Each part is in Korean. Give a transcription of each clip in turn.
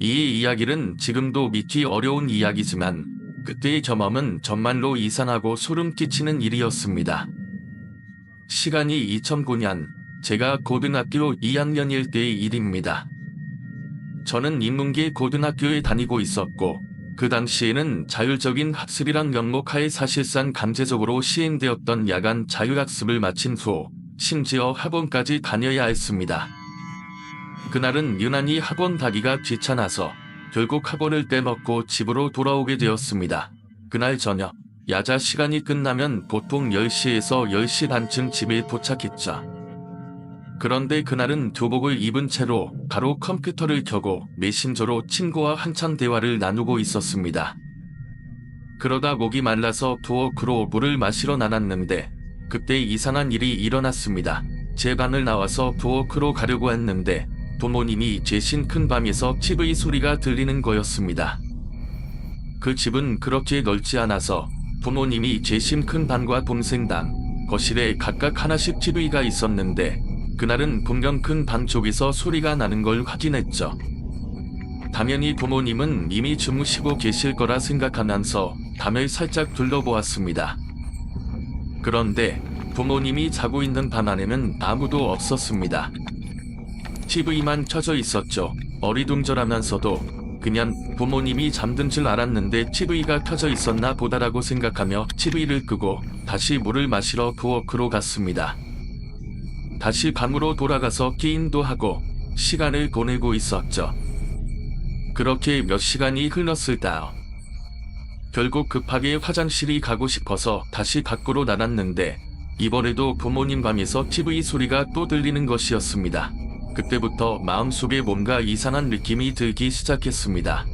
이 이야기는 지금도 믿기 어려운 이야기지만 그때의 경험은 정말로 이상하고 소름 끼치는 일이었습니다. 시간이 2009년, 제가 고등학교 2학년일 때의 일입니다. 저는 인문계 고등학교에 다니고 있었고 그 당시에는 자율적인 학습이란 명목하에 사실상 강제적으로 시행되었던 야간 자율학습을 마친 후 심지어 학원까지 다녀야 했습니다. 그날은 유난히 학원 가기가 귀찮아서 결국 학원을 떼먹고 집으로 돌아오게 되었습니다. 그날 저녁, 야자 시간이 끝나면 보통 10시에서 10시 반쯤 집에 도착했죠. 그런데 그날은 교복을 입은 채로 바로 컴퓨터를 켜고 메신저로 친구와 한참 대화를 나누고 있었습니다. 그러다 목이 말라서 부엌으로 물을 마시러 나갔는데 그때 이상한 일이 일어났습니다. 제 방을 나와서 부엌으로 가려고 했는데 부모님이 제신 큰 방에서 TV 소리가 들리는 거였습니다. 그 집은 그렇게 넓지 않아서 부모님이 제신 큰 방과 동생당, 거실에 각각 하나씩 TV가 있었는데 그날은 분명 큰 방 쪽에서 소리가 나는 걸 확인했죠. 당연히 부모님은 이미 주무시고 계실 거라 생각하면서 방을 살짝 둘러보았습니다. 그런데 부모님이 자고 있는 방 안에는 아무도 없었습니다. TV만 켜져 있었죠. 어리둥절하면서도 그냥 부모님이 잠든 줄 알았는데 TV가 켜져 있었나 보다라고 생각하며 TV를 끄고 다시 물을 마시러 부엌으로 갔습니다. 다시 방으로 돌아가서 게임도 하고 시간을 보내고 있었죠. 그렇게 몇 시간이 흘렀을까요? 결국 급하게 화장실이 가고 싶어서 다시 밖으로 나갔는데 이번에도 부모님 방에서 TV 소리가 또 들리는 것이었습니다. 그때부터 마음속에 뭔가 이상한 느낌이 들기 시작했습니다.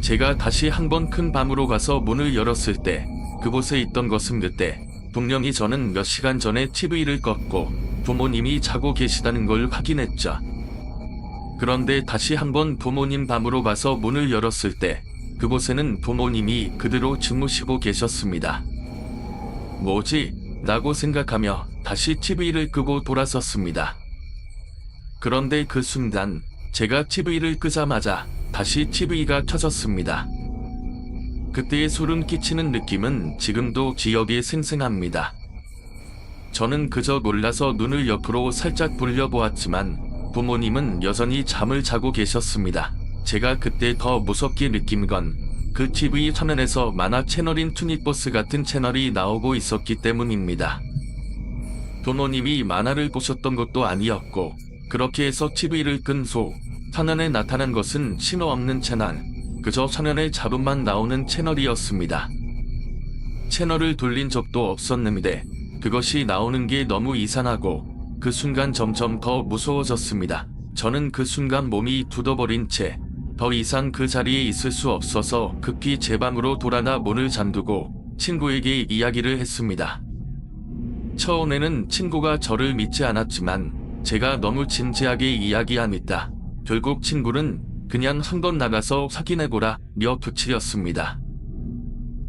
제가 다시 한번 큰 방으로 가서 문을 열었을 때 그곳에 있던 것은 그때 분명히 저는 몇 시간 전에 TV를 껐고 부모님이 자고 계시다는 걸 확인했죠. 그런데 다시 한번 부모님 방으로 가서 문을 열었을 때 그곳에는 부모님이 그대로 주무시고 계셨습니다. 뭐지? 라고 생각하며 다시 TV를 끄고 돌아섰습니다. 그런데 그 순간 제가 TV를 끄자마자 다시 TV가 켜졌습니다. 그때의 소름 끼치는 느낌은 지금도 기억에 생생합니다. 저는 그저 놀라서 눈을 옆으로 살짝 돌려보았지만 부모님은 여전히 잠을 자고 계셨습니다. 제가 그때 더 무섭게 느낀 건 그 TV 화면에서 만화 채널인 투니버스 같은 채널이 나오고 있었기 때문입니다. 부모님이 만화를 보셨던 것도 아니었고 그렇게 해서 TV를 끈 후 화면에 나타난 것은 신호 없는 채널, 그저 화면에 잡음만 나오는 채널이었습니다. 채널을 돌린 적도 없었는데 그것이 나오는 게 너무 이상하고 그 순간 점점 더 무서워졌습니다. 저는 그 순간 몸이 굳어버린 채 더 이상 그 자리에 있을 수 없어서 급히 제 방으로 돌아가 문을 잠그고 친구에게 이야기를 했습니다. 처음에는 친구가 저를 믿지 않았지만 제가 너무 진지하게 이야기하니까 결국 친구는 그냥 한번 나가서 확인해보라 며 부추겼습니다.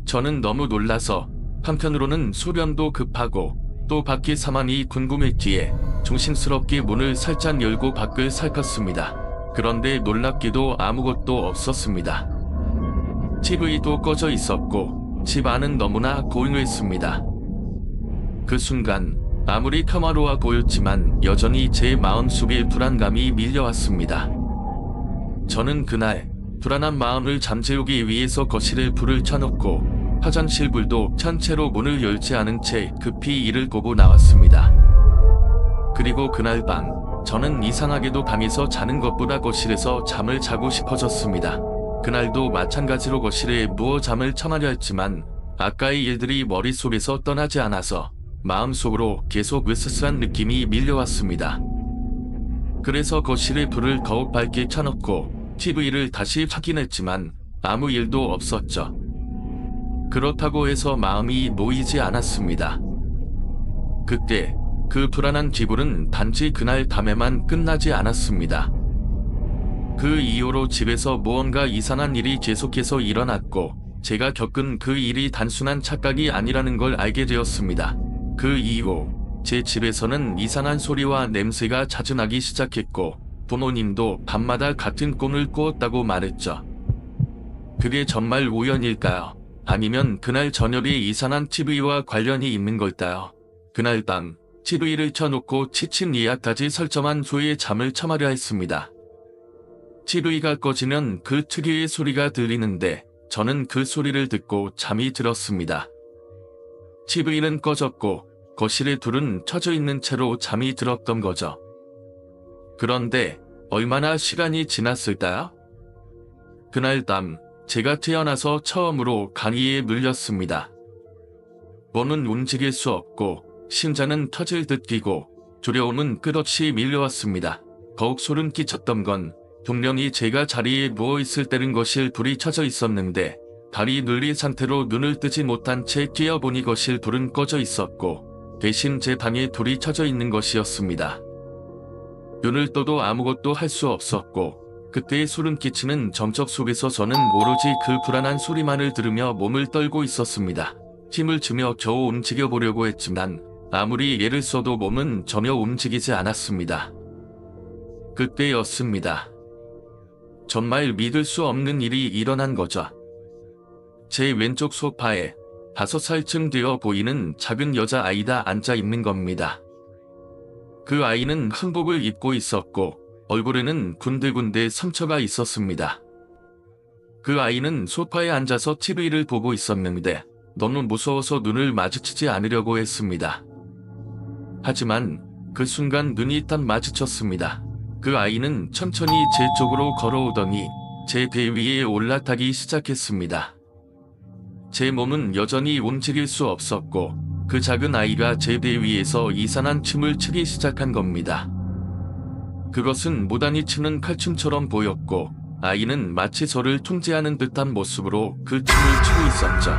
저는 너무 놀라서 한편으로는 소변도 급하고 또 밖의 상황이 궁금했기에 조심스럽게 문을 살짝 열고 밖을 살폈습니다. 그런데 놀랍게도 아무것도 없었습니다. TV도 꺼져 있었고 집 안은 너무나 고요했습니다. 그 순간 아무리 평화로워 보였지만 여전히 제 마음속에 불안감이 밀려왔습니다. 저는 그날 불안한 마음을 잠재우기 위해서 거실에 불을 켜놓고 화장실 불도 켠 채로 문을 열지 않은 채 급히 이를 보고 나왔습니다. 그리고 그날 밤 저는 이상하게도 방에서 자는 것보다 거실에서 잠을 자고 싶어졌습니다. 그날도 마찬가지로 거실에 누워 잠을 청하려 했지만 아까의 일들이 머릿속에서 떠나지 않아서 마음속으로 계속 으스스한 느낌이 밀려왔습니다. 그래서 거실에 불을 더욱 밝게 켜놓고 TV를 다시 확인했지만 아무 일도 없었죠. 그렇다고 해서 마음이 놓이지 않았습니다. 그때 그 불안한 기분은 단지 그날 밤에만 끝나지 않았습니다. 그 이후로 집에서 무언가 이상한 일이 계속해서 일어났고 제가 겪은 그 일이 단순한 착각이 아니라는 걸 알게 되었습니다. 그 이후 제 집에서는 이상한 소리와 냄새가 자주 나기 시작했고 부모님도 밤마다 같은 꿈을 꾸었다고 말했죠. 그게 정말 우연일까요? 아니면 그날 저녁에 이상한 TV와 관련이 있는 걸까요? 그날 밤 TV를 켜놓고 취침 예약까지 설정한 후에 잠을 청하려 했습니다. TV가 꺼지면 그 특유의 소리가 들리는데 저는 그 소리를 듣고 잠이 들었습니다. TV는 꺼졌고 거실에 불은 켜져 있는 채로 잠이 들었던 거죠. 그런데 얼마나 시간이 지났을까요? 그날 밤 제가 태어나서 처음으로 감기에 물렸습니다. 몸은 움직일 수 없고 심장은 터질 듯 뛰고 두려움은 끝없이 밀려왔습니다. 더욱 소름 끼쳤던 건 분명히 제가 자리에 누워있을 때는 거실 불이 켜져 있었는데 다리 눌린 상태로 눈을 뜨지 못한 채 뛰어보니 거실 불은 꺼져 있었고 대신 제 방에 불이 켜져 있는 것이었습니다. 눈을 떠도 아무것도 할 수 없었고 그때의 소름 끼치는 정적 속에서 저는 오로지 그 불안한 소리만을 들으며 몸을 떨고 있었습니다. 힘을 주며 겨우 움직여 보려고 했지만 아무리 애를 써도 몸은 전혀 움직이지 않았습니다. 그때였습니다. 정말 믿을 수 없는 일이 일어난 거죠. 제 왼쪽 소파에 5살쯤 되어 보이는 작은 여자아이가 앉아 있는 겁니다. 그 아이는 한복을 입고 있었고 얼굴에는 군데군데 상처가 있었습니다. 그 아이는 소파에 앉아서 TV를 보고 있었는데 너무 무서워서 눈을 마주치지 않으려고 했습니다. 하지만 그 순간 눈이 딱 마주쳤습니다. 그 아이는 천천히 제 쪽으로 걸어오더니 제 배 위에 올라타기 시작했습니다. 제 몸은 여전히 움직일 수 없었고 그 작은 아이가 제 배 위에서 이상한 춤을 추기 시작한 겁니다. 그것은 무단히 추는 칼춤처럼 보였고 아이는 마치 저를 통제하는 듯한 모습으로 그 춤을 추고 있었죠.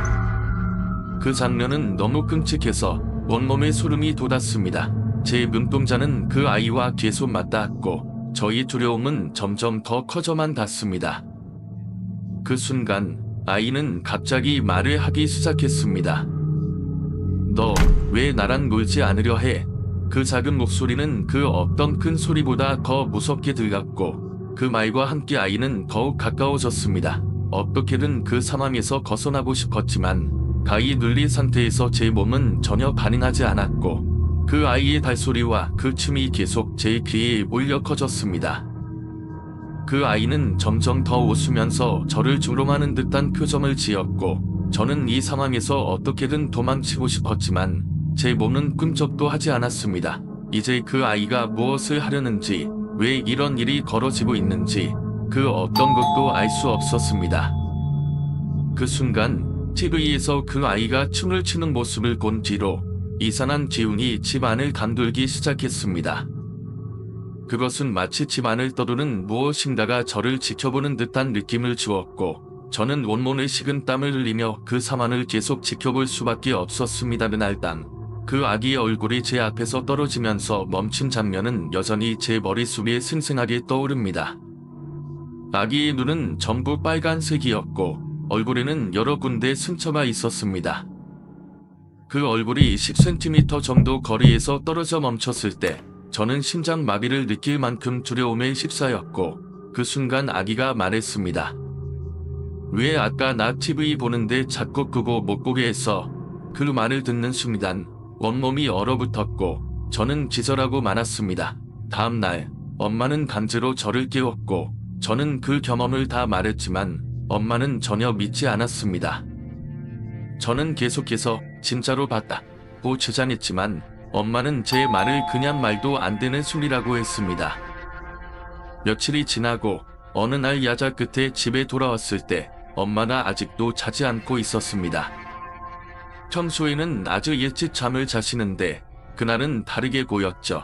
그 장면은 너무 끔찍해서 온몸에 소름이 돋았습니다. 제 눈동자는 그 아이와 계속 맞닿았고 저희 두려움은 점점 더 커져만 갔습니다. 그 순간 아이는 갑자기 말을 하기 시작했습니다. 너 왜 나랑 놀지 않으려 해? 그 작은 목소리는 그 어떤 큰 소리보다 더 무섭게 들렸고 그 말과 함께 아이는 더욱 가까워졌습니다. 어떻게든 그 상황에서 벗어나고 싶었지만 가히 눌린 상태에서 제 몸은 전혀 반응하지 않았고 그 아이의 발소리와 그 춤이 계속 제 귀에 울려 커졌습니다. 그 아이는 점점 더 웃으면서 저를 조롱하는 듯한 표정을 지었고 저는 이 상황에서 어떻게든 도망치고 싶었지만 제 몸은 꿈쩍도 하지 않았습니다. 이제 그 아이가 무엇을 하려는지, 왜 이런 일이 벌어지고 있는지 그 어떤 것도 알 수 없었습니다. 그 순간 TV에서 그 아이가 춤을 추는 모습을 본 뒤로 이상한 기운이 집 안을 감돌기 시작했습니다. 그것은 마치 집 안을 떠도는 무엇인가가 저를 지켜보는 듯한 느낌을 주었고 저는 온몸에 식은 땀을 흘리며 그 상황을 계속 지켜볼 수밖에 없었습니다. 그날 밤 그 아기의 얼굴이 제 앞에서 떨어지면서 멈춘 장면은 여전히 제 머릿속에 생생하게 떠오릅니다. 아기의 눈은 전부 빨간색이었고 얼굴에는 여러 군데 상처가 있었습니다. 그 얼굴이 10cm 정도 거리에서 떨어져 멈췄을 때 저는 심장마비를 느낄 만큼 두려움에 휩싸였고 그 순간 아기가 말했습니다. 왜 아까 나 TV 보는데 자꾸 끄고 못 보게 했어? 그 말을 듣는 순간 온몸이 얼어붙었고 저는 기절하고 말았습니다. 다음날 엄마는 강제로 저를 깨웠고 저는 그 경험을 다 말했지만 엄마는 전혀 믿지 않았습니다. 저는 계속해서 진짜로 봤다고 주장했지만 엄마는 제 말을 그냥 말도 안 되는 소리라고 했습니다. 며칠이 지나고 어느 날 야자 끝에 집에 돌아왔을 때 엄마가 아직도 자지 않고 있었습니다. 평소에는 아주 일찍 잠을 자시는데 그날은 다르게 보였죠.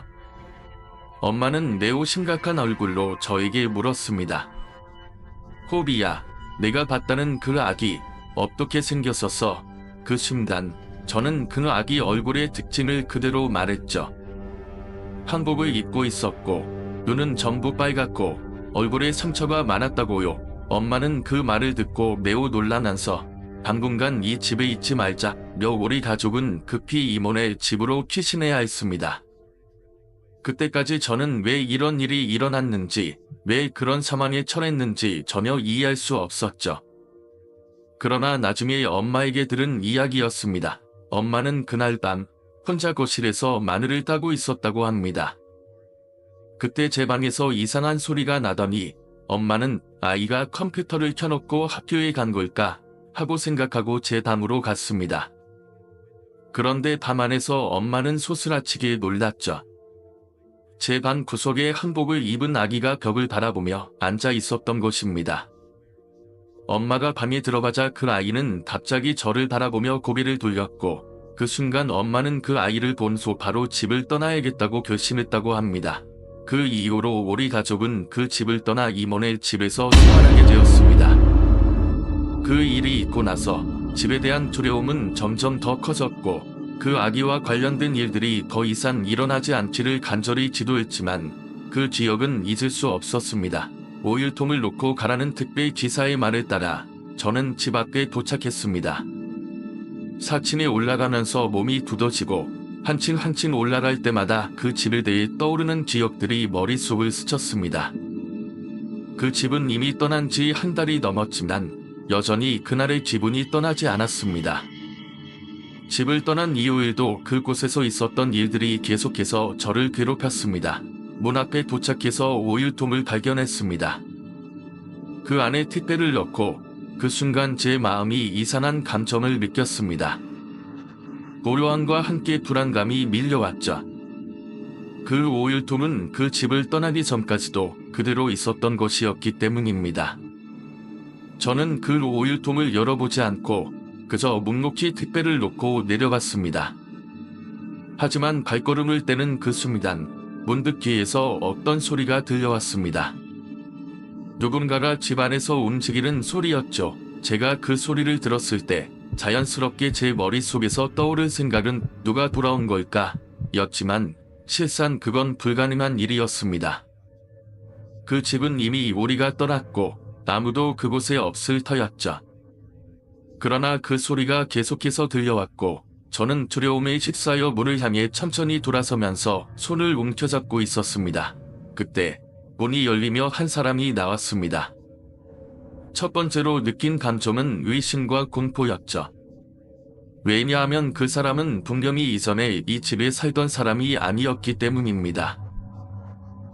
엄마는 매우 심각한 얼굴로 저에게 물었습니다. 호비야, 내가 봤다는 그 아기 어떻게 생겼었어? 그 순간 저는 그 아기 얼굴의 특징을 그대로 말했죠. 한복을 입고 있었고 눈은 전부 빨갛고 얼굴에 상처가 많았다고요. 엄마는 그 말을 듣고 매우 놀라면서 당분간 이 집에 있지 말자. 우리 가족은 급히 이모네 집으로 퀴신해야 했습니다. 그때까지 저는 왜 이런 일이 일어났는지, 왜 그런 상황에 처했는지 전혀 이해할 수 없었죠. 그러나 나중에 엄마에게 들은 이야기였습니다. 엄마는 그날 밤 혼자 거실에서 마늘을 따고 있었다고 합니다. 그때 제 방에서 이상한 소리가 나더니 엄마는 아이가 컴퓨터를 켜놓고 학교에 간 걸까 하고 생각하고 제 방으로 갔습니다. 그런데 방 안에서 엄마는 소스라치게 놀랐죠. 제 방 구석에 한복을 입은 아기가 벽을 바라보며 앉아 있었던 것입니다. 엄마가 방에 들어가자 그 아이는 갑자기 저를 바라보며 고개를 돌렸고 그 순간 엄마는 그 아이를 본소 바로 집을 떠나야겠다고 결심했다고 합니다. 그 이후로 우리 가족은 그 집을 떠나 이모네 집에서 생활하게 되었습니다. 그 일이 있고 나서 집에 대한 두려움은 점점 더 커졌고 그 아기와 관련된 일들이 더 이상 일어나지 않기를 간절히 기도했지만 그 기억은 잊을 수 없었습니다. 오일통을 놓고 가라는 특배 기사의 말에 따라 저는 집 앞에 도착했습니다. 4층에 올라가면서 몸이 굳어지고 한층 한층 올라갈 때마다 그 집에 대해 떠오르는 기억들이 머릿속을 스쳤습니다. 그 집은 이미 떠난 지 한 달이 넘었지만 여전히 그날의 기분이 떠나지 않았습니다. 집을 떠난 이후에도 그곳에서 있었던 일들이 계속해서 저를 괴롭혔습니다. 문 앞에 도착해서 오일통을 발견했습니다. 그 안에 택배를 넣고 그 순간 제 마음이 이상한 감정을 느꼈습니다. 고요함과 함께 불안감이 밀려왔죠. 그 오일통은 그 집을 떠나기 전까지도 그대로 있었던 것이었기 때문입니다. 저는 그 오일통을 열어보지 않고 그저 묵묵히 택배를 놓고 내려갔습니다. 하지만 발걸음을 떼는 그 순간 문득 귀에서 어떤 소리가 들려왔습니다. 누군가가 집 안에서 움직이는 소리였죠. 제가 그 소리를 들었을 때 자연스럽게 제 머릿속에서 떠오를 생각은 누가 돌아온 걸까? 였지만 실상 그건 불가능한 일이었습니다. 그 집은 이미 우리가 떠났고 아무도 그곳에 없을 터였죠. 그러나 그 소리가 계속해서 들려왔고 저는 두려움에 휩싸여 문을 향해 천천히 돌아서면서 손을 움켜잡고 있었습니다. 그때 문이 열리며 한 사람이 나왔습니다. 첫 번째로 느낀 감정은 의심과 공포였죠. 왜냐하면 그 사람은 분명히 이전에 이 집에 살던 사람이 아니었기 때문입니다.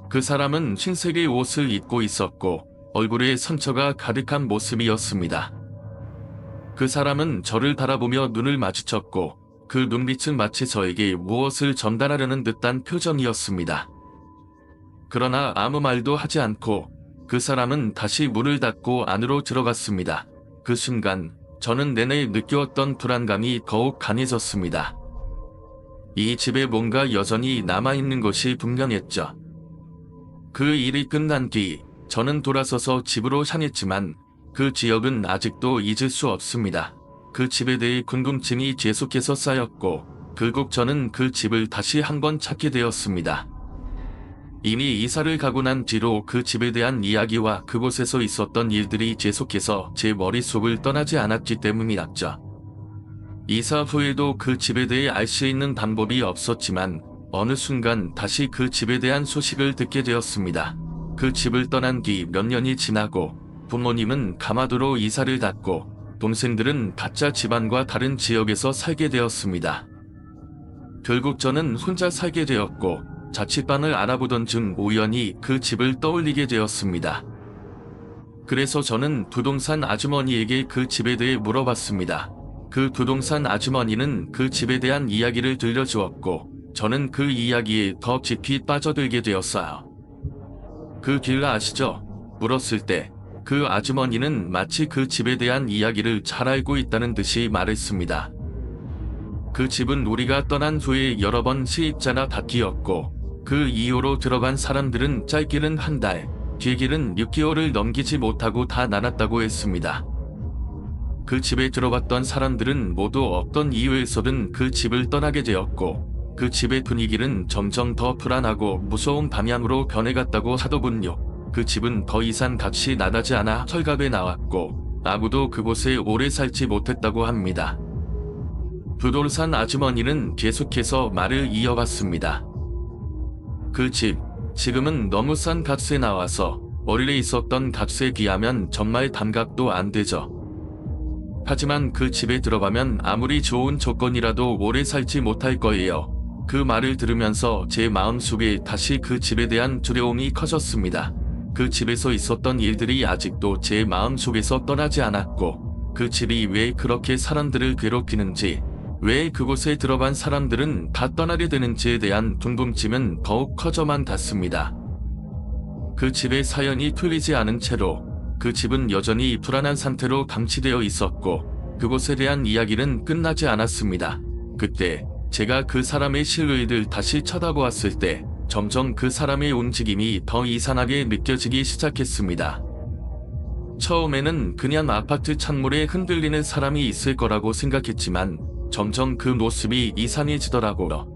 그 사람은 흰색의 옷을 입고 있었고 얼굴에 상처가 가득한 모습이었습니다. 그 사람은 저를 바라보며 눈을 마주쳤고 그 눈빛은 마치 저에게 무엇을 전달하려는 듯한 표정이었습니다. 그러나 아무 말도 하지 않고 그 사람은 다시 문을 닫고 안으로 들어갔습니다. 그 순간 저는 내내 느꼈던 불안감이 더욱 강해졌습니다. 이 집에 뭔가 여전히 남아있는 것이 분명했죠. 그 일이 끝난 뒤 저는 돌아서서 집으로 향했지만 그 기억은 아직도 잊을 수 없습니다. 그 집에 대해 궁금증이 계속해서 쌓였고 결국 저는 그 집을 다시 한번 찾게 되었습니다. 이미 이사를 가고 난 뒤로 그 집에 대한 이야기와 그곳에서 있었던 일들이 계속해서 제 머릿속을 떠나지 않았기 때문이었죠. 이사 후에도 그 집에 대해 알 수 있는 방법이 없었지만 어느 순간 다시 그 집에 대한 소식을 듣게 되었습니다. 그 집을 떠난 뒤 몇 년이 지나고 부모님은 가마도로 이사를 갔고 동생들은 각자 집안과 다른 지역에서 살게 되었습니다. 결국 저는 혼자 살게 되었고 자취방을 알아보던 중 우연히 그 집을 떠올리게 되었습니다. 그래서 저는 부동산 아주머니에게 그 집에 대해 물어봤습니다. 그 부동산 아주머니는 그 집에 대한 이야기를 들려주었고 저는 그 이야기에 더 깊이 빠져들게 되었어요. 그 길 아시죠? 물었을 때 그 아주머니는 마치 그 집에 대한 이야기를 잘 알고 있다는 듯이 말했습니다. 그 집은 우리가 떠난 후에 여러 번 세입자나 바뀌었고 그 이후로 들어간 사람들은 짧게는 한 달, 길게는 6개월을 넘기지 못하고 다 나눴다고 했습니다. 그 집에 들어갔던 사람들은 모두 어떤 이유에서든 그 집을 떠나게 되었고 그 집의 분위기는 점점 더 불안하고 무서운 방향으로 변해갔다고 하더군요. 그 집은 더 이상 값이 나다지 않아 헐값에 나왔고 아무도 그곳에 오래 살지 못했다고 합니다. 부동산 아주머니는 계속해서 말을 이어갔습니다. 그 집, 지금은 너무 싼 값에 나와서 원래 있었던 값에 비하면 정말 반값도 안 되죠. 하지만 그 집에 들어가면 아무리 좋은 조건이라도 오래 살지 못할 거예요. 그 말을 들으면서 제 마음속에 다시 그 집에 대한 두려움이 커졌습니다. 그 집에서 있었던 일들이 아직도 제 마음속에서 떠나지 않았고, 그 집이 왜 그렇게 사람들을 괴롭히는지, 왜 그곳에 들어간 사람들은 다 떠나게 되는지에 대한 궁금증은 더욱 커져만 갔습니다. 그 집의 사연이 풀리지 않은 채로 그 집은 여전히 불안한 상태로 감치되어 있었고, 그곳에 대한 이야기는 끝나지 않았습니다. 그때 제가 그 사람의 실루엣을 다시 쳐다보았을 때 점점 그 사람의 움직임이 더 이상하게 느껴지기 시작했습니다. 처음에는 그냥 아파트 창문에 흔들리는 사람이 있을 거라고 생각했지만 점점 그 모습이 이상해지더라고요.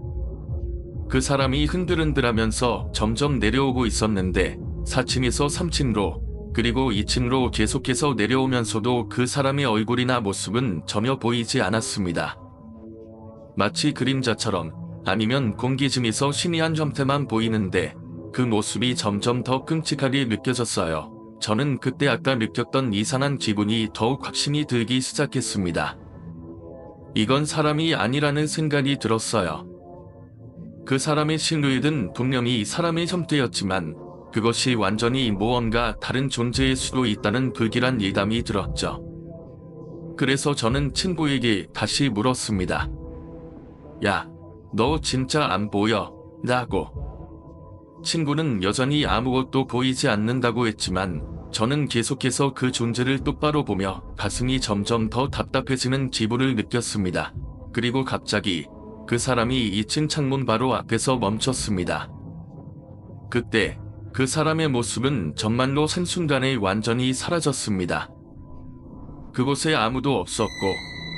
그 사람이 흔들흔들하면서 점점 내려오고 있었는데 4층에서 3층로 그리고 2층로 계속해서 내려오면서도 그 사람의 얼굴이나 모습은 전혀 보이지 않았습니다. 마치 그림자처럼, 아니면 공기 중에서 희미한 형태만 보이는데 그 모습이 점점 더 끔찍하게 느껴졌어요. 저는 그때 아까 느꼈던 이상한 기분이 더욱 확신이 들기 시작했습니다. 이건 사람이 아니라는 생각이 들었어요. 그 사람의 실루엣은 분명히 사람의 형태였지만 그것이 완전히 무언가 다른 존재일 수도 있다는 불길한 예감이 들었죠. 그래서 저는 친구에게 다시 물었습니다. 야, 너 진짜 안 보여? 라고. 친구는 여전히 아무것도 보이지 않는다고 했지만 저는 계속해서 그 존재를 똑바로 보며 가슴이 점점 더 답답해지는 기분을 느꼈습니다. 그리고 갑자기 그 사람이 2층 창문 바로 앞에서 멈췄습니다. 그때 그 사람의 모습은 정말로 한순간에 완전히 사라졌습니다. 그곳에 아무도 없었고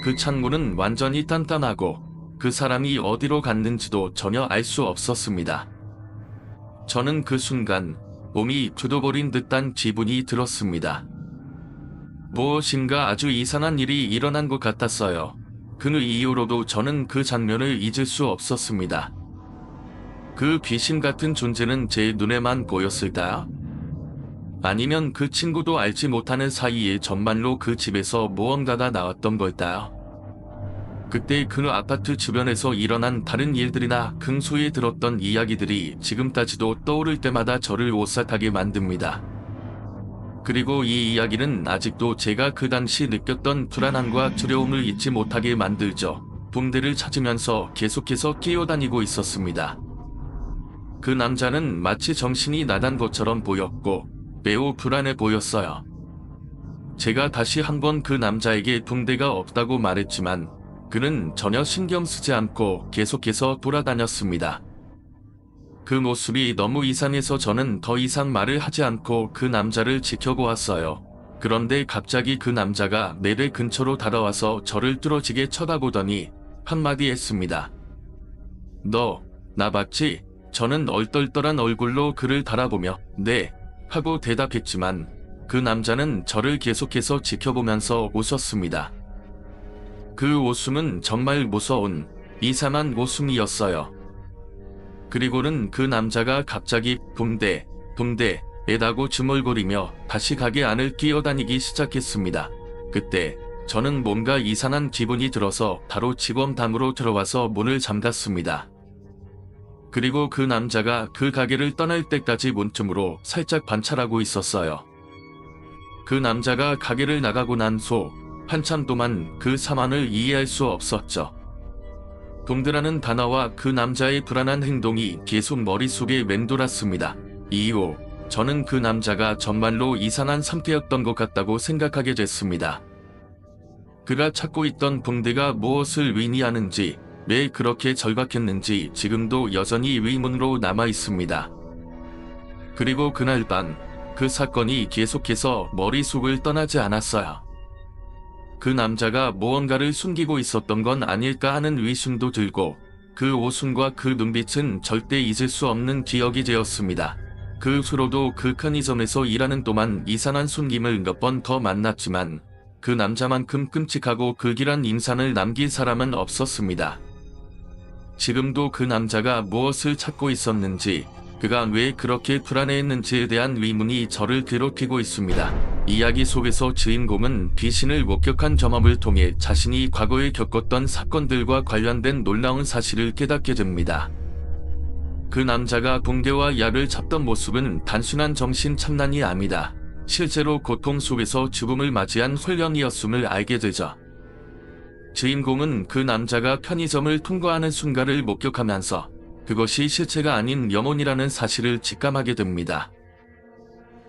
그 창문은 완전히 단단하고 그 사람이 어디로 갔는지도 전혀 알 수 없었습니다. 저는 그 순간 몸이 굳어버린 듯한 기분이 들었습니다. 무엇인가 아주 이상한 일이 일어난 것 같았어요. 그 이후로도 저는 그 장면을 잊을 수 없었습니다. 그 귀신 같은 존재는 제 눈에만 보였을까요? 아니면 그 친구도 알지 못하는 사이에 정말로 그 집에서 무언가가 나왔던 걸까요? 그때 그 아파트 주변에서 일어난 다른 일들이나 근소에 들었던 이야기들이 지금까지도 떠오를 때마다 저를 오싹하게 만듭니다. 그리고 이 이야기는 아직도 제가 그 당시 느꼈던 불안함과 두려움을 잊지 못하게 만들죠. 붕대를 찾으면서 계속해서 뛰어다니고 있었습니다. 그 남자는 마치 정신이 나간 것처럼 보였고 매우 불안해 보였어요. 제가 다시 한번 그 남자에게 붕대가 없다고 말했지만 그는 전혀 신경 쓰지 않고 계속해서 돌아다녔습니다. 그 모습이 너무 이상해서 저는 더 이상 말을 하지 않고 그 남자를 지켜보았어요. 그런데 갑자기 그 남자가 내 배 근처로 다가와서 저를 뚫어지게 쳐다보더니 한마디 했습니다. 너, 나 봤지? 저는 얼떨떨한 얼굴로 그를 바라보며 네, 하고 대답했지만 그 남자는 저를 계속해서 지켜보면서 웃었습니다. 그 웃음은 정말 무서운, 이상한 웃음이었어요. 그리고는 그 남자가 갑자기 붕대, 에다고 주물거리며 다시 가게 안을 끼어다니기 시작했습니다. 그때 저는 뭔가 이상한 기분이 들어서 바로 직원담으로 들어와서 문을 잠갔습니다. 그리고 그 남자가 그 가게를 떠날 때까지 문틈으로 살짝 관찰하고 있었어요. 그 남자가 가게를 나가고 난 후 한참 동안 그 상황을 이해할 수 없었죠. 붕대라는 단어와 그 남자의 불안한 행동이 계속 머릿속에 맴돌았습니다. 이후 저는 그 남자가 정말로 이상한 상태였던 것 같다고 생각하게 됐습니다. 그가 찾고 있던 붕대가 무엇을 의미하는지, 왜 그렇게 절박했는지 지금도 여전히 의문으로 남아 있습니다. 그리고 그날 밤 그 사건이 계속해서 머릿속을 떠나지 않았어요. 그 남자가 무언가를 숨기고 있었던 건 아닐까 하는 의심도 들고 그 웃음과 그 눈빛은 절대 잊을 수 없는 기억이 되었습니다. 그 후로도 그 편의점에서 일하는 동안 이상한 손님을 몇 번 더 만났지만 그 남자만큼 끔찍하고 극일한 인상을 남긴 사람은 없었습니다. 지금도 그 남자가 무엇을 찾고 있었는지, 그가 왜 그렇게 불안해했는지에 대한 의문이 저를 괴롭히고 있습니다. 이야기 속에서 주인공은 귀신을 목격한 경험을 통해 자신이 과거에 겪었던 사건들과 관련된 놀라운 사실을 깨닫게 됩니다. 그 남자가 붕대와 약을 잡던 모습은 단순한 정신 참란이 아니다. 실제로 고통 속에서 죽음을 맞이한 훈련이었음을 알게 되죠. 주인공은 그 남자가 편의점을 통과하는 순간을 목격하면서 그것이 실체가 아닌 영혼이라는 사실을 직감하게 됩니다.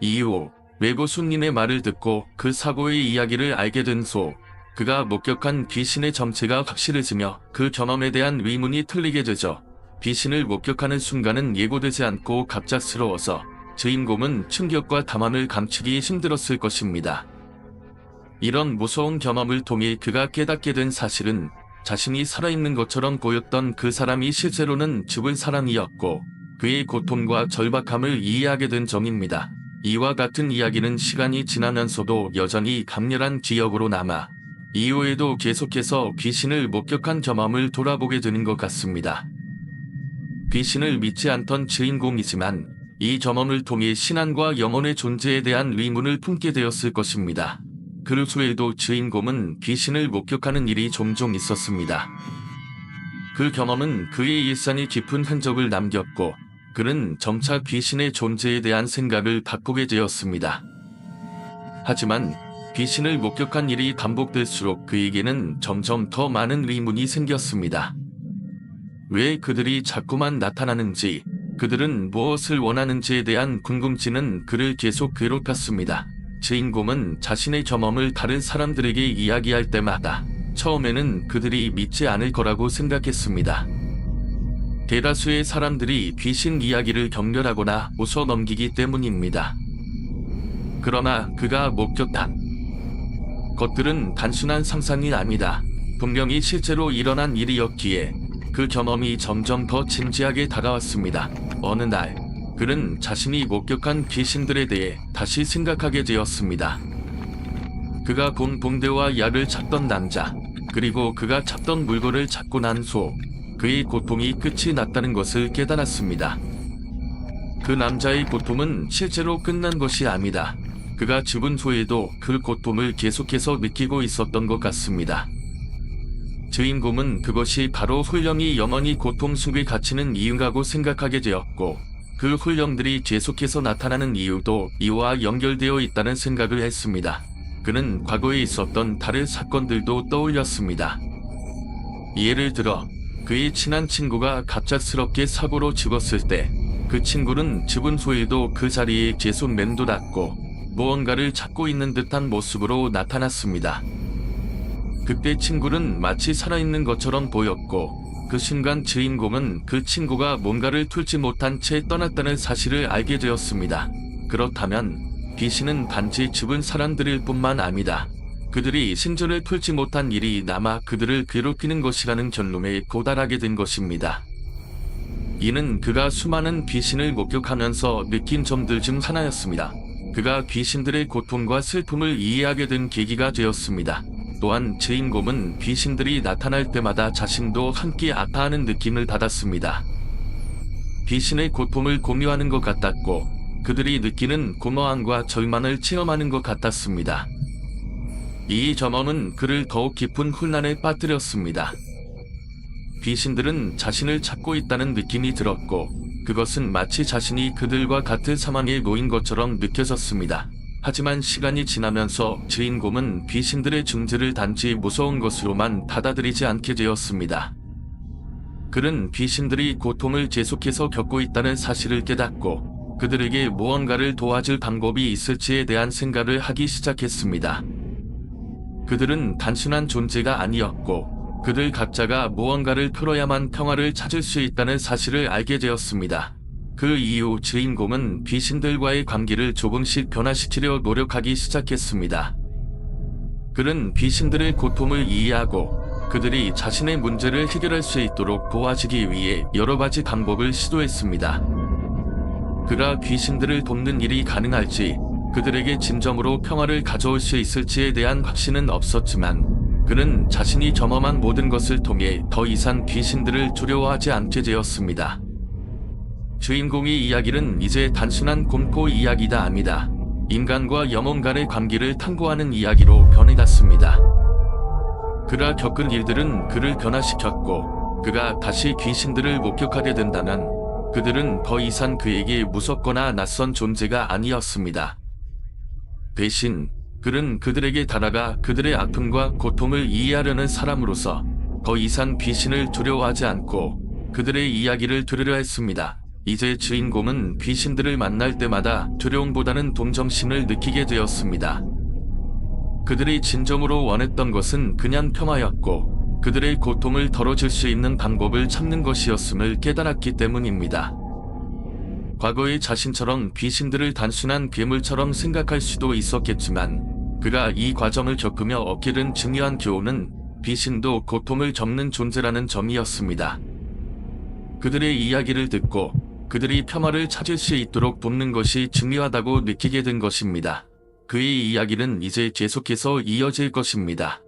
이후 외부 손님의 말을 듣고 그 사고의 이야기를 알게 된 소, 그가 목격한 귀신의 정체가 확실해지며 그 경험에 대한 의문이 틀리게 되죠. 귀신을 목격하는 순간은 예고되지 않고 갑작스러워서 주인공은 충격과 당황을 감추기 힘들었을 것입니다. 이런 무서운 경험을 통해 그가 깨닫게 된 사실은 자신이 살아있는 것처럼 보였던 그 사람이 실제로는 죽은 사람이었고 그의 고통과 절박함을 이해하게 된 점입니다. 이와 같은 이야기는 시간이 지나면서도 여전히 강렬한 기억으로 남아 이후에도 계속해서 귀신을 목격한 경험을 돌아보게 되는 것 같습니다. 귀신을 믿지 않던 주인공이지만 이 경험을 통해 신앙과 영혼의 존재에 대한 의문을 품게 되었을 것입니다. 그 후에도 주인공은 귀신을 목격하는 일이 종종 있었습니다. 그 경험은 그의 일상에 깊은 흔적을 남겼고 그는 점차 귀신의 존재에 대한 생각을 바꾸게 되었습니다. 하지만 귀신을 목격한 일이 반복될수록 그에게는 점점 더 많은 의문이 생겼습니다. 왜 그들이 자꾸만 나타나는지, 그들은 무엇을 원하는지에 대한 궁금증은 그를 계속 괴롭혔습니다. 주인공은 자신의 경험을 다른 사람들에게 이야기할 때마다 처음에는 그들이 믿지 않을 거라고 생각했습니다. 대다수의 사람들이 귀신 이야기를 경멸하거나 웃어 넘기기 때문입니다. 그러나 그가 목격한 것들은 단순한 상상이 아니다. 분명히 실제로 일어난 일이었기에 그 경험이 점점 더 진지하게 다가왔습니다. 어느 날 그는 자신이 목격한 귀신들에 대해 다시 생각하게 되었습니다. 그가 본 붕대와 약을 찾던 남자, 그리고 그가 찾던 물건을 찾고 난 후 그의 고통이 끝이 났다는 것을 깨달았습니다. 그 남자의 고통은 실제로 끝난 것이 아니다. 그가 죽은 후에도 그 고통을 계속해서 느끼고 있었던 것 같습니다. 주인공은 그것이 바로 훈령이 영원히 고통 속에 갇히는 이유라고 생각하게 되었고 그 훈령들이 계속해서 나타나는 이유도 이와 연결되어 있다는 생각을 했습니다. 그는 과거에 있었던 다른 사건들도 떠올렸습니다. 예를 들어 그의 친한 친구가 갑작스럽게 사고로 죽었을 때 그 친구는 죽은 후에도 그 자리에 계속 맴돌았고 무언가를 찾고 있는 듯한 모습으로 나타났습니다. 그때 친구는 마치 살아있는 것처럼 보였고 그 순간 주인공은 그 친구가 뭔가를 툴지 못한 채 떠났다는 사실을 알게 되었습니다. 그렇다면 귀신은 단지 죽은 사람들일 뿐만 아니다. 그들이 생존을 풀지 못한 일이 남아 그들을 괴롭히는 것이라는 결론에 도달하게 된 것입니다. 이는 그가 수많은 귀신을 목격하면서 느낀 점들 중 하나였습니다. 그가 귀신들의 고통과 슬픔을 이해하게 된 계기가 되었습니다. 또한 주인공은 귀신들이 나타날 때마다 자신도 함께 아파하는 느낌을 받았습니다. 귀신의 고통을 공유하는 것 같았고 그들이 느끼는 공허함과 절망을 체험하는 것 같았습니다. 이 경험은 그를 더욱 깊은 혼란에 빠뜨렸습니다. 귀신들은 자신을 찾고 있다는 느낌이 들었고 그것은 마치 자신이 그들과 같은 상황에 놓인 것처럼 느껴졌습니다. 하지만 시간이 지나면서 주인공은 귀신들의 존재를 단지 무서운 것으로만 받아들이지 않게 되었습니다. 그는 귀신들이 고통을 계속해서 겪고 있다는 사실을 깨닫고 그들에게 무언가를 도와줄 방법이 있을지에 대한 생각을 하기 시작했습니다. 그들은 단순한 존재가 아니었고 그들 각자가 무언가를 풀어야만 평화를 찾을 수 있다는 사실을 알게 되었습니다. 그 이후 주인공은 귀신들과의 관계를 조금씩 변화시키려 노력하기 시작했습니다. 그는 귀신들의 고통을 이해하고 그들이 자신의 문제를 해결할 수 있도록 도와주기 위해 여러 가지 방법을 시도했습니다. 그가 귀신들을 돕는 일이 가능할지, 그들에게 진정으로 평화를 가져올 수 있을지에 대한 확신은 없었지만 그는 자신이 경험한 모든 것을 통해 더 이상 귀신들을 두려워하지 않게 되었습니다. 주인공의 이야기는 이제 단순한 공포 이야기가 아니다. 인간과 영혼 간의 관계를 탐구하는 이야기로 변해갔습니다. 그가 겪은 일들은 그를 변화시켰고 그가 다시 귀신들을 목격하게 된다면 그들은 더 이상 그에게 무섭거나 낯선 존재가 아니었습니다. 대신 그는 그들에게 다가가 그들의 아픔과 고통을 이해하려는 사람으로서 더 이상 귀신을 두려워하지 않고 그들의 이야기를 들으려 했습니다. 이제 주인공은 귀신들을 만날 때마다 두려움보다는 동정심을 느끼게 되었습니다. 그들이 진정으로 원했던 것은 그냥 평화였고 그들의 고통을 덜어줄 수 있는 방법을 찾는 것이었음을 깨달았기 때문입니다. 과거의 자신처럼 귀신들을 단순한 괴물처럼 생각할 수도 있었겠지만 그가 이 과정을 겪으며 얻게 된 중요한 교훈은 귀신도 고통을 겪는 존재라는 점이었습니다. 그들의 이야기를 듣고 그들이 평화를 찾을 수 있도록 돕는 것이 중요하다고 느끼게 된 것입니다. 그의 이야기는 이제 계속해서 이어질 것입니다.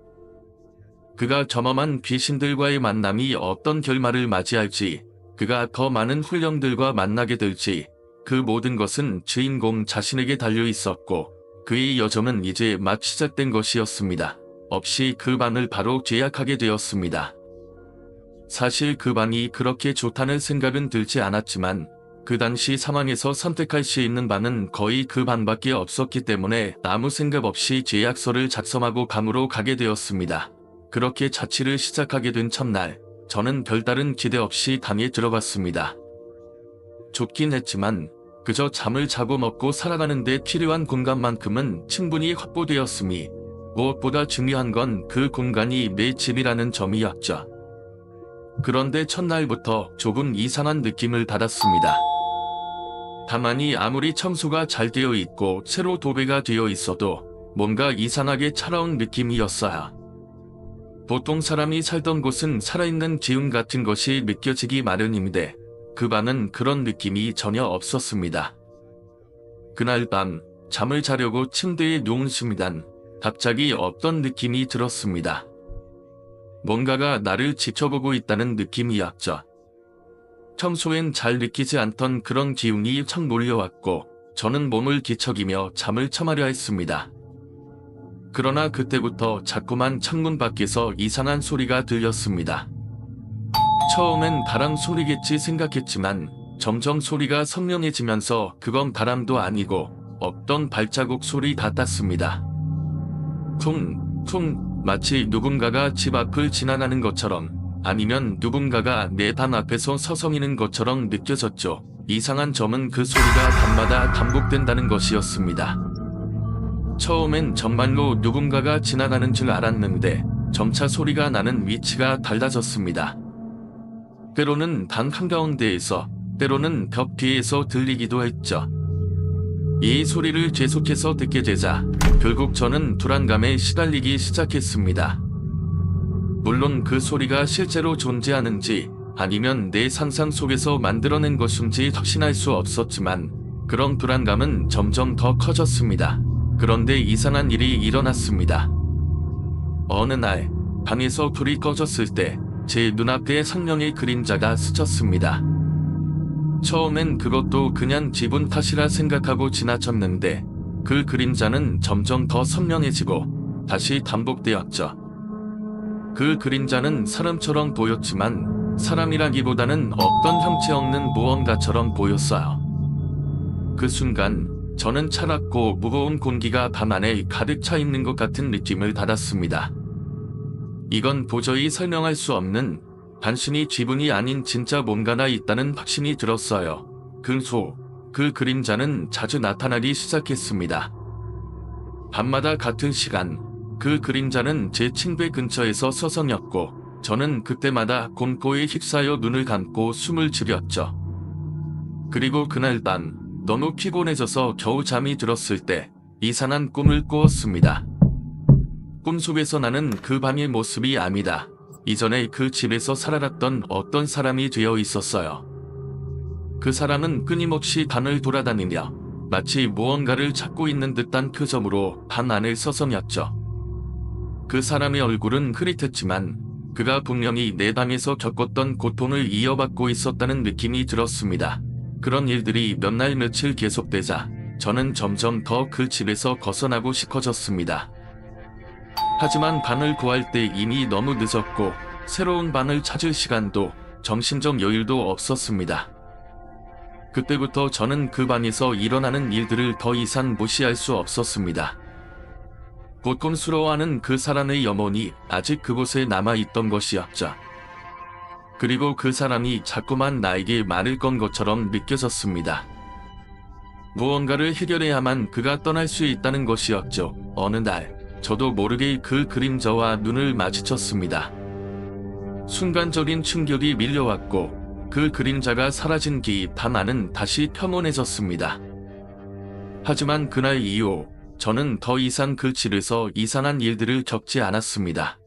그가 점엄한 귀신들과의 만남이 어떤 결말을 맞이할지, 그가 더 많은 훈령들과 만나게 될지, 그 모든 것은 주인공 자신에게 달려 있었고 그의 여정은 이제 막 시작된 것이었습니다. 없이 그 반을 바로 제약하게 되었습니다. 사실 그 반이 그렇게 좋다는 생각은 들지 않았지만 그 당시 상황에서 선택할 수 있는 반은 거의 그 반밖에 없었기 때문에 아무 생각 없이 제약서를 작성하고 감으로 가게 되었습니다. 그렇게 자취를 시작하게 된 첫날, 저는 별다른 기대 없이 방에 들어갔습니다. 좁긴 했지만 그저 잠을 자고 먹고 살아가는 데 필요한 공간만큼은 충분히 확보되었으니 무엇보다 중요한 건 그 공간이 내 집이라는 점이었죠. 그런데 첫날부터 조금 이상한 느낌을 받았습니다. 다만이 아무리 청소가 잘 되어 있고 새로 도배가 되어 있어도 뭔가 이상하게 차가운 느낌이었어요. 보통 사람이 살던 곳은 살아있는 기운 같은 것이 느껴지기 마련인데 그 방은 그런 느낌이 전혀 없었습니다. 그날 밤 잠을 자려고 침대에 누운 순간 갑자기 어떤 느낌이 들었습니다. 뭔가가 나를 지켜보고 있다는 느낌이었죠. 평소엔 잘 느끼지 않던 그런 기운이 착 몰려왔고 저는 몸을 뒤척이며 잠을 청하려 했습니다. 그러나 그때부터 자꾸만 창문 밖에서 이상한 소리가 들렸습니다. 처음엔 바람 소리겠지 생각했지만 점점 소리가 선명해지면서 그건 바람도 아니고 없던 발자국 소리 같았습니다. 퉁퉁 마치 누군가가 집 앞을 지나가는 것처럼 아니면 누군가가 내 방 앞에서 서성이는 것처럼 느껴졌죠. 이상한 점은 그 소리가 밤마다 반복된다는 것이었습니다. 처음엔 정말로 누군가가 지나가는 줄 알았는데 점차 소리가 나는 위치가 달라졌습니다. 때로는 방 한가운데에서, 때로는 벽 뒤에서 들리기도 했죠. 이 소리를 계속해서 듣게 되자 결국 저는 불안감에 시달리기 시작했습니다. 물론 그 소리가 실제로 존재하는지 아니면 내 상상 속에서 만들어낸 것인지 확신할 수 없었지만 그런 불안감은 점점 더 커졌습니다. 그런데 이상한 일이 일어났습니다. 어느 날 방에서 불이 꺼졌을 때 제 눈앞에 성령의 그림자가 스쳤습니다. 처음엔 그것도 그냥 기분 탓이라 생각하고 지나쳤는데 그 그림자는 점점 더 선명해지고 다시 반복되었죠. 그 그림자는 사람처럼 보였지만 사람이라기보다는 어떤 형체 없는 무언가처럼 보였어요. 그 순간 저는 차갑고 무거운 공기가 방 안에 가득 차 있는 것 같은 느낌을 받았습니다. 이건 도저히 설명할 수 없는 단순히 기분이 아닌 진짜 뭔가가 있다는 확신이 들었어요. 그 그림자는 자주 나타나기 시작했습니다. 밤마다 같은 시간 그 그림자는 제 침대 근처에서 서성였고 저는 그때마다 공포에 휩싸여 눈을 감고 숨을 죽였죠. 그리고 그날 밤 너무 피곤해져서 겨우 잠이 들었을 때 이상한 꿈을 꾸었습니다. 꿈속에서 나는 그 밤의 모습이 아니다. 이전에 그 집에서 살아갔던 어떤 사람이 되어 있었어요. 그 사람은 끊임없이 방을 돌아다니며 마치 무언가를 찾고 있는 듯한 표정으로 방 안을 서성였죠. 그 사람의 얼굴은 흐릿했지만 그가 분명히 내 방에서 겪었던 고통을 이어받고 있었다는 느낌이 들었습니다. 그런 일들이 몇 날 며칠 계속되자 저는 점점 더 그 집에서 벗어나고 싶어졌습니다. 하지만 방을 구할 때 이미 너무 늦었고 새로운 방을 찾을 시간도 정신적 여유도 없었습니다. 그때부터 저는 그 방에서 일어나는 일들을 더 이상 무시할 수 없었습니다. 고통스러워하는 그 사람의 영혼이 아직 그곳에 남아있던 것이었죠. 그리고 그 사람이 자꾸만 나에게 말을 건 것처럼 느껴졌습니다. 무언가를 해결해야만 그가 떠날 수 있다는 것이었죠. 어느 날 저도 모르게 그 그림자와 눈을 마주쳤습니다. 순간적인 충격이 밀려왔고 그 그림자가 사라진 뒤 밤 안은 다시 평온해졌습니다. 하지만 그날 이후 저는 더 이상 그 집에서 이상한 일들을 겪지 않았습니다.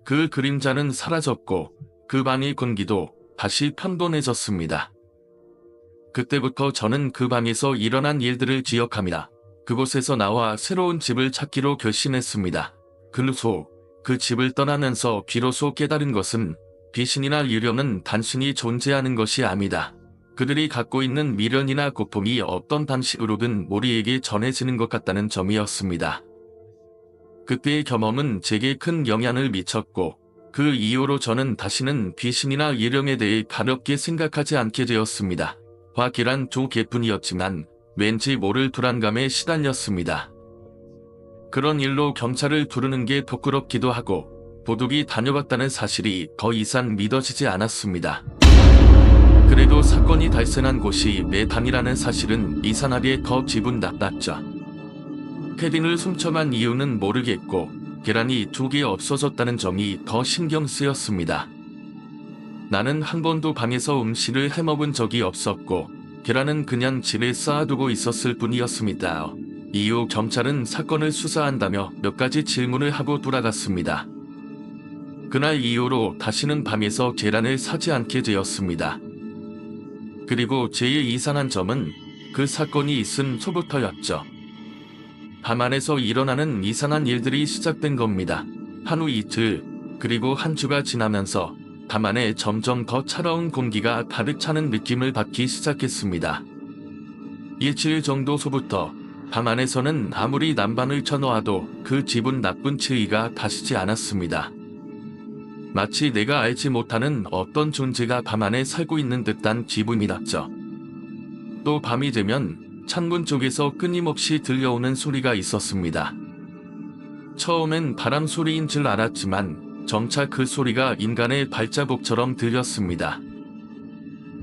그 그림자는 사라졌고 그 방의 공기도 다시 평온해졌습니다. 그때부터 저는 그 방에서 일어난 일들을 기억합니다. 그곳에서 나와 새로운 집을 찾기로 결심했습니다. 그로소 그 집을 떠나면서 비로소 깨달은 것은 귀신이나 유령은 단순히 존재하는 것이 아니다. 그들이 갖고 있는 미련이나 고통이 어떤 방식으로든 우리에게 전해지는 것 같다는 점이었습니다. 그때의 경험은 제게 큰 영향을 미쳤고 그 이후로 저는 다시는 귀신이나 유령에 대해 가볍게 생각하지 않게 되었습니다. 확실한 두 개뿐이었지만 왠지 모를 불안감에 시달렸습니다. 그런 일로 경찰을 부르는 게 부끄럽기도 하고 도둑이 다녀갔다는 사실이 더 이상 믿어지지 않았습니다. 그래도 사건이 발생한 곳이 내 방이라는 사실은 이상하게 더 기분 나빴죠. 패딩을 훔쳐간 이유는 모르겠고 계란이 2개 없어졌다는 점이 더 신경 쓰였습니다. 나는 한 번도 방에서 음식을 해먹은 적이 없었고 계란은 그냥 집에 쌓아두고 있었을 뿐이었습니다. 이후 경찰은 사건을 수사한다며 몇 가지 질문을 하고 돌아갔습니다. 그날 이후로 다시는 밤에서 계란을 사지 않게 되었습니다. 그리고 제일 이상한 점은 그 사건이 있은 초부터였죠. 밤 안에서 일어나는 이상한 일들이 시작된 겁니다. 하루 이틀, 그리고 한 주가 지나면서 밤 안에 점점 더 차가운 공기가 가득 차는 느낌을 받기 시작했습니다. 일주일 정도 후부터 밤 안에서는 아무리 난방을 켜놓아도 그 기분 나쁜 추위가 가시지 않았습니다. 마치 내가 알지 못하는 어떤 존재가 밤 안에 살고 있는 듯한 기분이 났죠. 또 밤이 되면 창문 쪽에서 끊임없이 들려오는 소리가 있었습니다. 처음엔 바람 소리인 줄 알았지만 점차 그 소리가 인간의 발자국처럼 들렸습니다.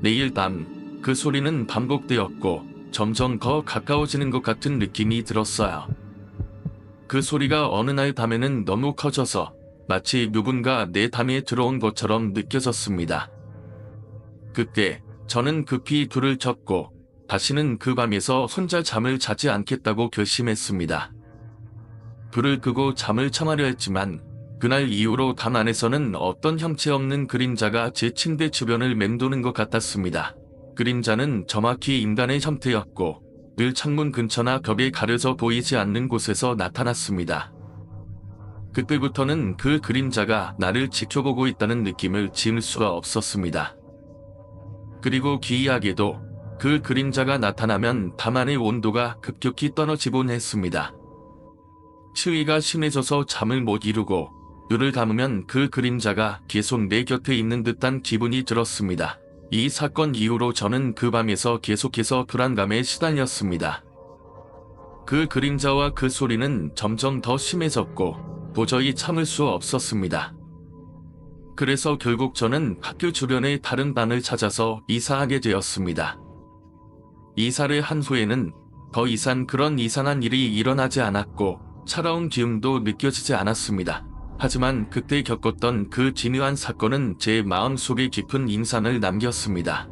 매일 밤 그 소리는 반복되었고 점점 더 가까워지는 것 같은 느낌이 들었어요. 그 소리가 어느 날 밤에는 너무 커져서 마치 누군가 내 담에 들어온 것처럼 느껴졌습니다. 그때 저는 급히 불을 켰고 다시는 그 밤에서 혼자 잠을 자지 않겠다고 결심했습니다. 불을 끄고 잠을 청하려 했지만 그날 이후로 방 안에서는 어떤 형체 없는 그림자가 제 침대 주변을 맴도는 것 같았습니다. 그림자는 정확히 인간의 형태였고 늘 창문 근처나 벽에 가려져 보이지 않는 곳에서 나타났습니다. 그때부터는 그 그림자가 나를 지켜보고 있다는 느낌을 지울 수가 없었습니다. 그리고 기이하게도 그 그림자가 나타나면 밤 안의 온도가 급격히 떨어지곤 했습니다. 추위가 심해져서 잠을 못 이루고 눈을 감으면 그 그림자가 계속 내 곁에 있는 듯한 기분이 들었습니다. 이 사건 이후로 저는 그 밤에서 계속해서 불안감에 시달렸습니다. 그 그림자와 그 소리는 점점 더 심해졌고 도저히 참을 수 없었습니다. 그래서 결국 저는 학교 주변의 다른 방을 찾아서 이사하게 되었습니다. 이사를 한 후에는 더 이상 그런 이상한 일이 일어나지 않았고 차가운 기운도 느껴지지 않았습니다. 하지만 그때 겪었던 그 진유한 사건은 제 마음속에 깊은 인상을 남겼습니다.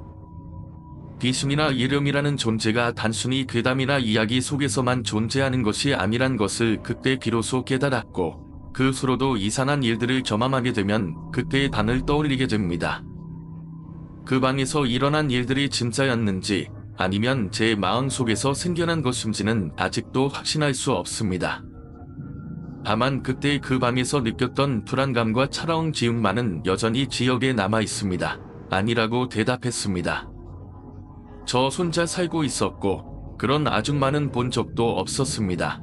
귀신이나 유령이라는 존재가 단순히 괴담이나 이야기 속에서만 존재하는 것이 아니란 것을 그때 비로소 깨달았고 그 후로도 이상한 일들을 경험하게 되면 그때의 방을 떠올리게 됩니다. 그 방에서 일어난 일들이 진짜였는지 아니면 제 마음속에서 생겨난 것인지는 아직도 확신할 수 없습니다. 다만 그때 그 밤에서 느꼈던 불안감과 차가운 기운만은 여전히 기억에 남아 있습니다. 아니라고 대답했습니다. 저 혼자 살고 있었고 그런 아줌마는 본 적도 없었습니다.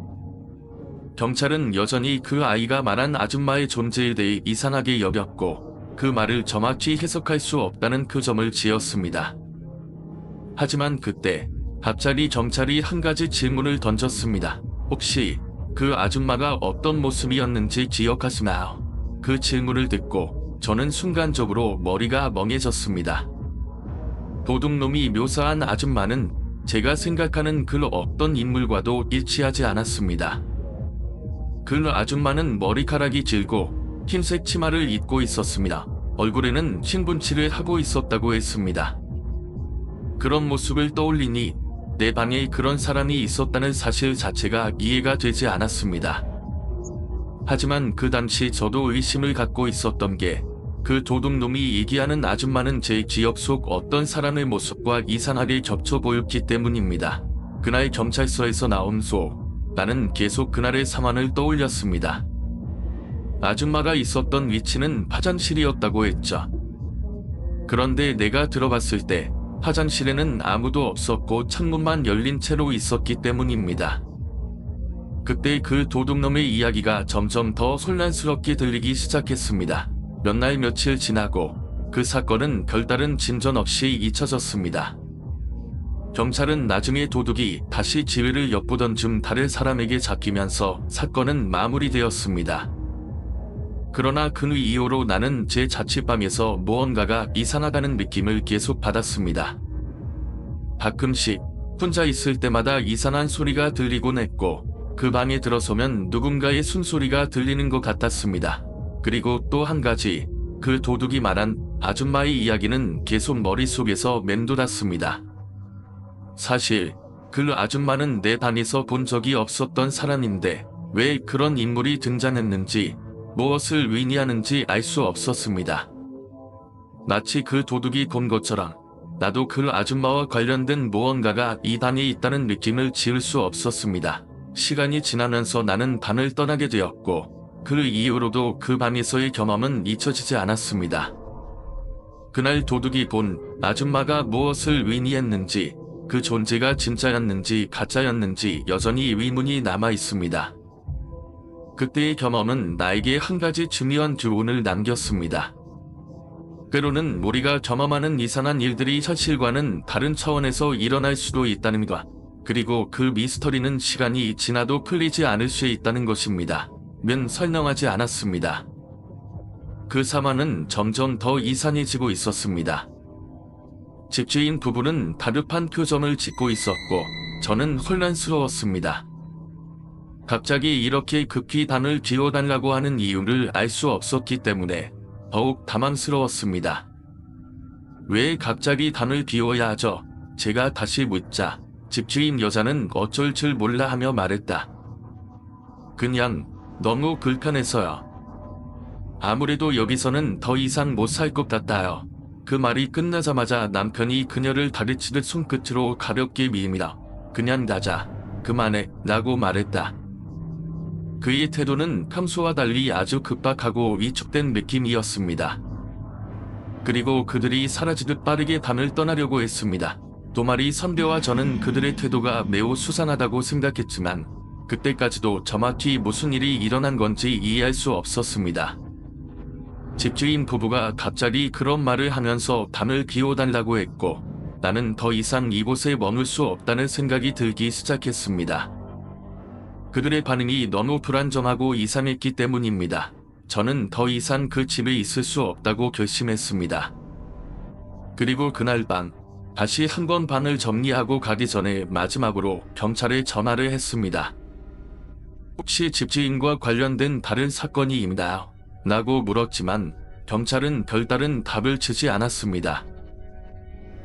경찰은 여전히 그 아이가 말한 아줌마의 존재에 대해 이상하게 여겼고 그 말을 정확히 해석할 수 없다는 표점을 지었습니다. 하지만 그때 갑자기 경찰이 한 가지 질문을 던졌습니다. 혹시 그 아줌마가 어떤 모습이었는지 기억하시나요? 그 질문을 듣고 저는 순간적으로 머리가 멍해졌습니다. 도둑놈이 묘사한 아줌마는 제가 생각하는 그 어떤 인물과도 일치하지 않았습니다. 그 아줌마는 머리카락이 길고 흰색 치마를 입고 있었습니다. 얼굴에는 신분치를 하고 있었다고 했습니다. 그런 모습을 떠올리니 내 방에 그런 사람이 있었다는 사실 자체가 이해가 되지 않았습니다. 하지만 그 당시 저도 의심을 갖고 있었던 게 그 도둑놈이 얘기하는 아줌마는 제 기억 속 어떤 사람의 모습과 이상하게 겹쳐 보였기 때문입니다. 그날 경찰서에서 나온 후 나는 계속 그날의 상황을 떠올렸습니다. 아줌마가 있었던 위치는 화장실이었다고 했죠. 그런데 내가 들어봤을 때 화장실에는 아무도 없었고 창문만 열린 채로 있었기 때문입니다. 그때 그 도둑놈의 이야기가 점점 더 혼란스럽게 들리기 시작했습니다. 몇 날 며칠 지나고 그 사건은 별다른 진전 없이 잊혀졌습니다. 경찰은 나중에 도둑이 다시 지휘를 엿보던 중 다른 사람에게 잡히면서 사건은 마무리되었습니다. 그러나 그 이후로 나는 제 자취방에서 무언가가 이상하다는 느낌을 계속 받았습니다. 가끔씩 혼자 있을 때마다 이상한 소리가 들리곤 했고 그 방에 들어서면 누군가의 숨소리가 들리는 것 같았습니다. 그리고 또 한 가지, 그 도둑이 말한 아줌마의 이야기는 계속 머릿속에서 맴돌았습니다. 사실 그 아줌마는 내 방에서 본 적이 없었던 사람인데 왜 그런 인물이 등장했는지 무엇을 의미하는지 알 수 없었습니다. 마치 그 도둑이 본 것처럼 나도 그 아줌마와 관련된 무언가가 이 방에 있다는 느낌을 지울 수 없었습니다. 시간이 지나면서 나는 방을 떠나게 되었고 그 이후로도 그 방에서의 경험은 잊혀지지 않았습니다. 그날 도둑이 본 아줌마가 무엇을 의미했는지, 그 존재가 진짜였는지 가짜였는지 여전히 의문이 남아 있습니다. 그때의 경험은 나에게 한 가지 중요한 교훈을 남겼습니다. 때로는 우리가 경험하는 이상한 일들이 현실과는 다른 차원에서 일어날 수도 있다는 것, 그리고 그 미스터리는 시간이 지나도 풀리지 않을 수 있다는 것입니다. 면 설명하지 않았습니다. 그 상황은 점점 더 이상해지고 있었습니다. 집주인 부부는 다급한 표정을 짓고 있었고 저는 혼란스러웠습니다. 갑자기 이렇게 급히 방을 비워달라고 하는 이유를 알 수 없었기 때문에 더욱 당황스러웠습니다. 왜 갑자기 방을 비워야 하죠? 제가 다시 묻자 집주인 여자는 어쩔 줄 몰라 하며 말했다. 그냥 너무 불편해서요. 아무래도 여기서는 더 이상 못 살 것 같아요. 그 말이 끝나자마자 남편이 그녀를 다리치듯 손끝으로 가볍게 밀며 그냥 가자. 그만해 라고 말했다. 그의 태도는 평소와 달리 아주 급박하고 위축된 느낌이었습니다. 그리고 그들이 사라지듯 빠르게 방을 떠나려고 했습니다. 도마리 선배와 저는 그들의 태도가 매우 수상하다고 생각했지만 그때까지도 정확히 무슨 일이 일어난 건지 이해할 수 없었습니다. 집주인 부부가 갑자기 그런 말을 하면서 방을 비워달라고 했고 나는 더 이상 이곳에 머물 수 없다는 생각이 들기 시작했습니다. 그들의 반응이 너무 불안정하고 이상했기 때문입니다. 저는 더 이상 그 집에 있을 수 없다고 결심했습니다. 그리고 그날 밤 다시 한번 방을 정리하고 가기 전에 마지막으로 경찰에 전화를 했습니다. 혹시 집주인과 관련된 다른 사건이 있나요? 라고 물었지만 경찰은 별다른 답을 주지 않았습니다.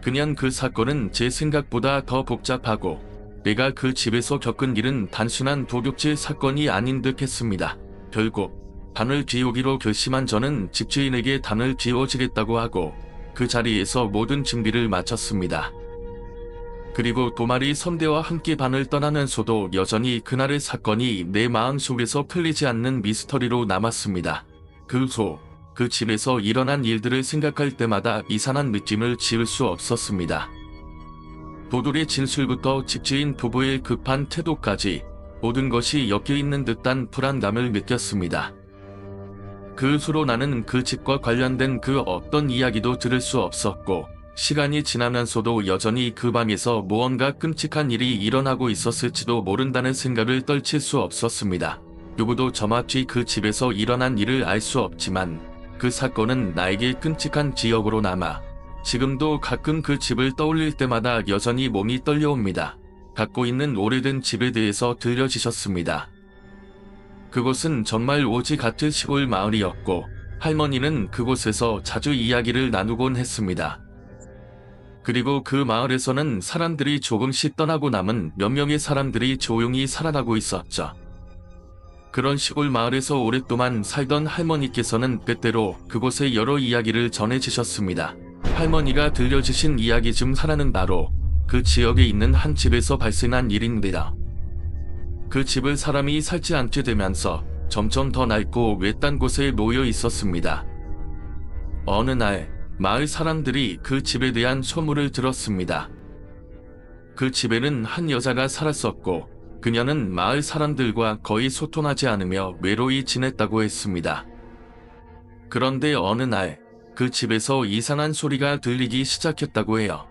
그냥 그 사건은 제 생각보다 더 복잡하고 내가 그 집에서 겪은 일은 단순한 도둑질 사건이 아닌 듯 했습니다. 결국 방을 비우기로 결심한 저는 집주인에게 방을 비워주겠다고 하고 그 자리에서 모든 준비를 마쳤습니다. 그리고 도마리 선대와 함께 방을 떠나면서도 여전히 그날의 사건이 내 마음속에서 풀리지 않는 미스터리로 남았습니다. 그 후 그 집에서 일어난 일들을 생각할 때마다 이상한 느낌을 지울 수 없었습니다. 도돌의 진술부터 집주인 부부의 급한 태도까지 모든 것이 엮여있는 듯한 불안감을 느꼈습니다. 그 후로 나는 그 집과 관련된 그 어떤 이야기도 들을 수 없었고 시간이 지나면서도 여전히 그 방에서 무언가 끔찍한 일이 일어나고 있었을지도 모른다는 생각을 떨칠 수 없었습니다. 누구도 정확히 그 집에서 일어난 일을 알 수 없지만 그 사건은 나에게 끔찍한 기억으로 남아 지금도 가끔 그 집을 떠올릴 때마다 여전히 몸이 떨려옵니다. 갖고 있는 오래된 집에 대해서 들려주셨습니다. 그곳은 정말 오지 같은 시골 마을이었고 할머니는 그곳에서 자주 이야기를 나누곤 했습니다. 그리고 그 마을에서는 사람들이 조금씩 떠나고 남은 몇 명의 사람들이 조용히 살아나고 있었죠. 그런 시골 마을에서 오랫동안 살던 할머니께서는 때때로 그곳의 여러 이야기를 전해주셨습니다. 할머니가 들려주신 이야기 중 하나는 바로 그 지역에 있는 한 집에서 발생한 일입니다. 그 집을 사람이 살지 않게 되면서 점점 더 낡고 외딴 곳에 놓여 있었습니다. 어느 날 마을 사람들이 그 집에 대한 소문을 들었습니다. 그 집에는 한 여자가 살았었고 그녀는 마을 사람들과 거의 소통하지 않으며 외로이 지냈다고 했습니다. 그런데 어느 날 그 집에서 이상한 소리가 들리기 시작했다고 해요.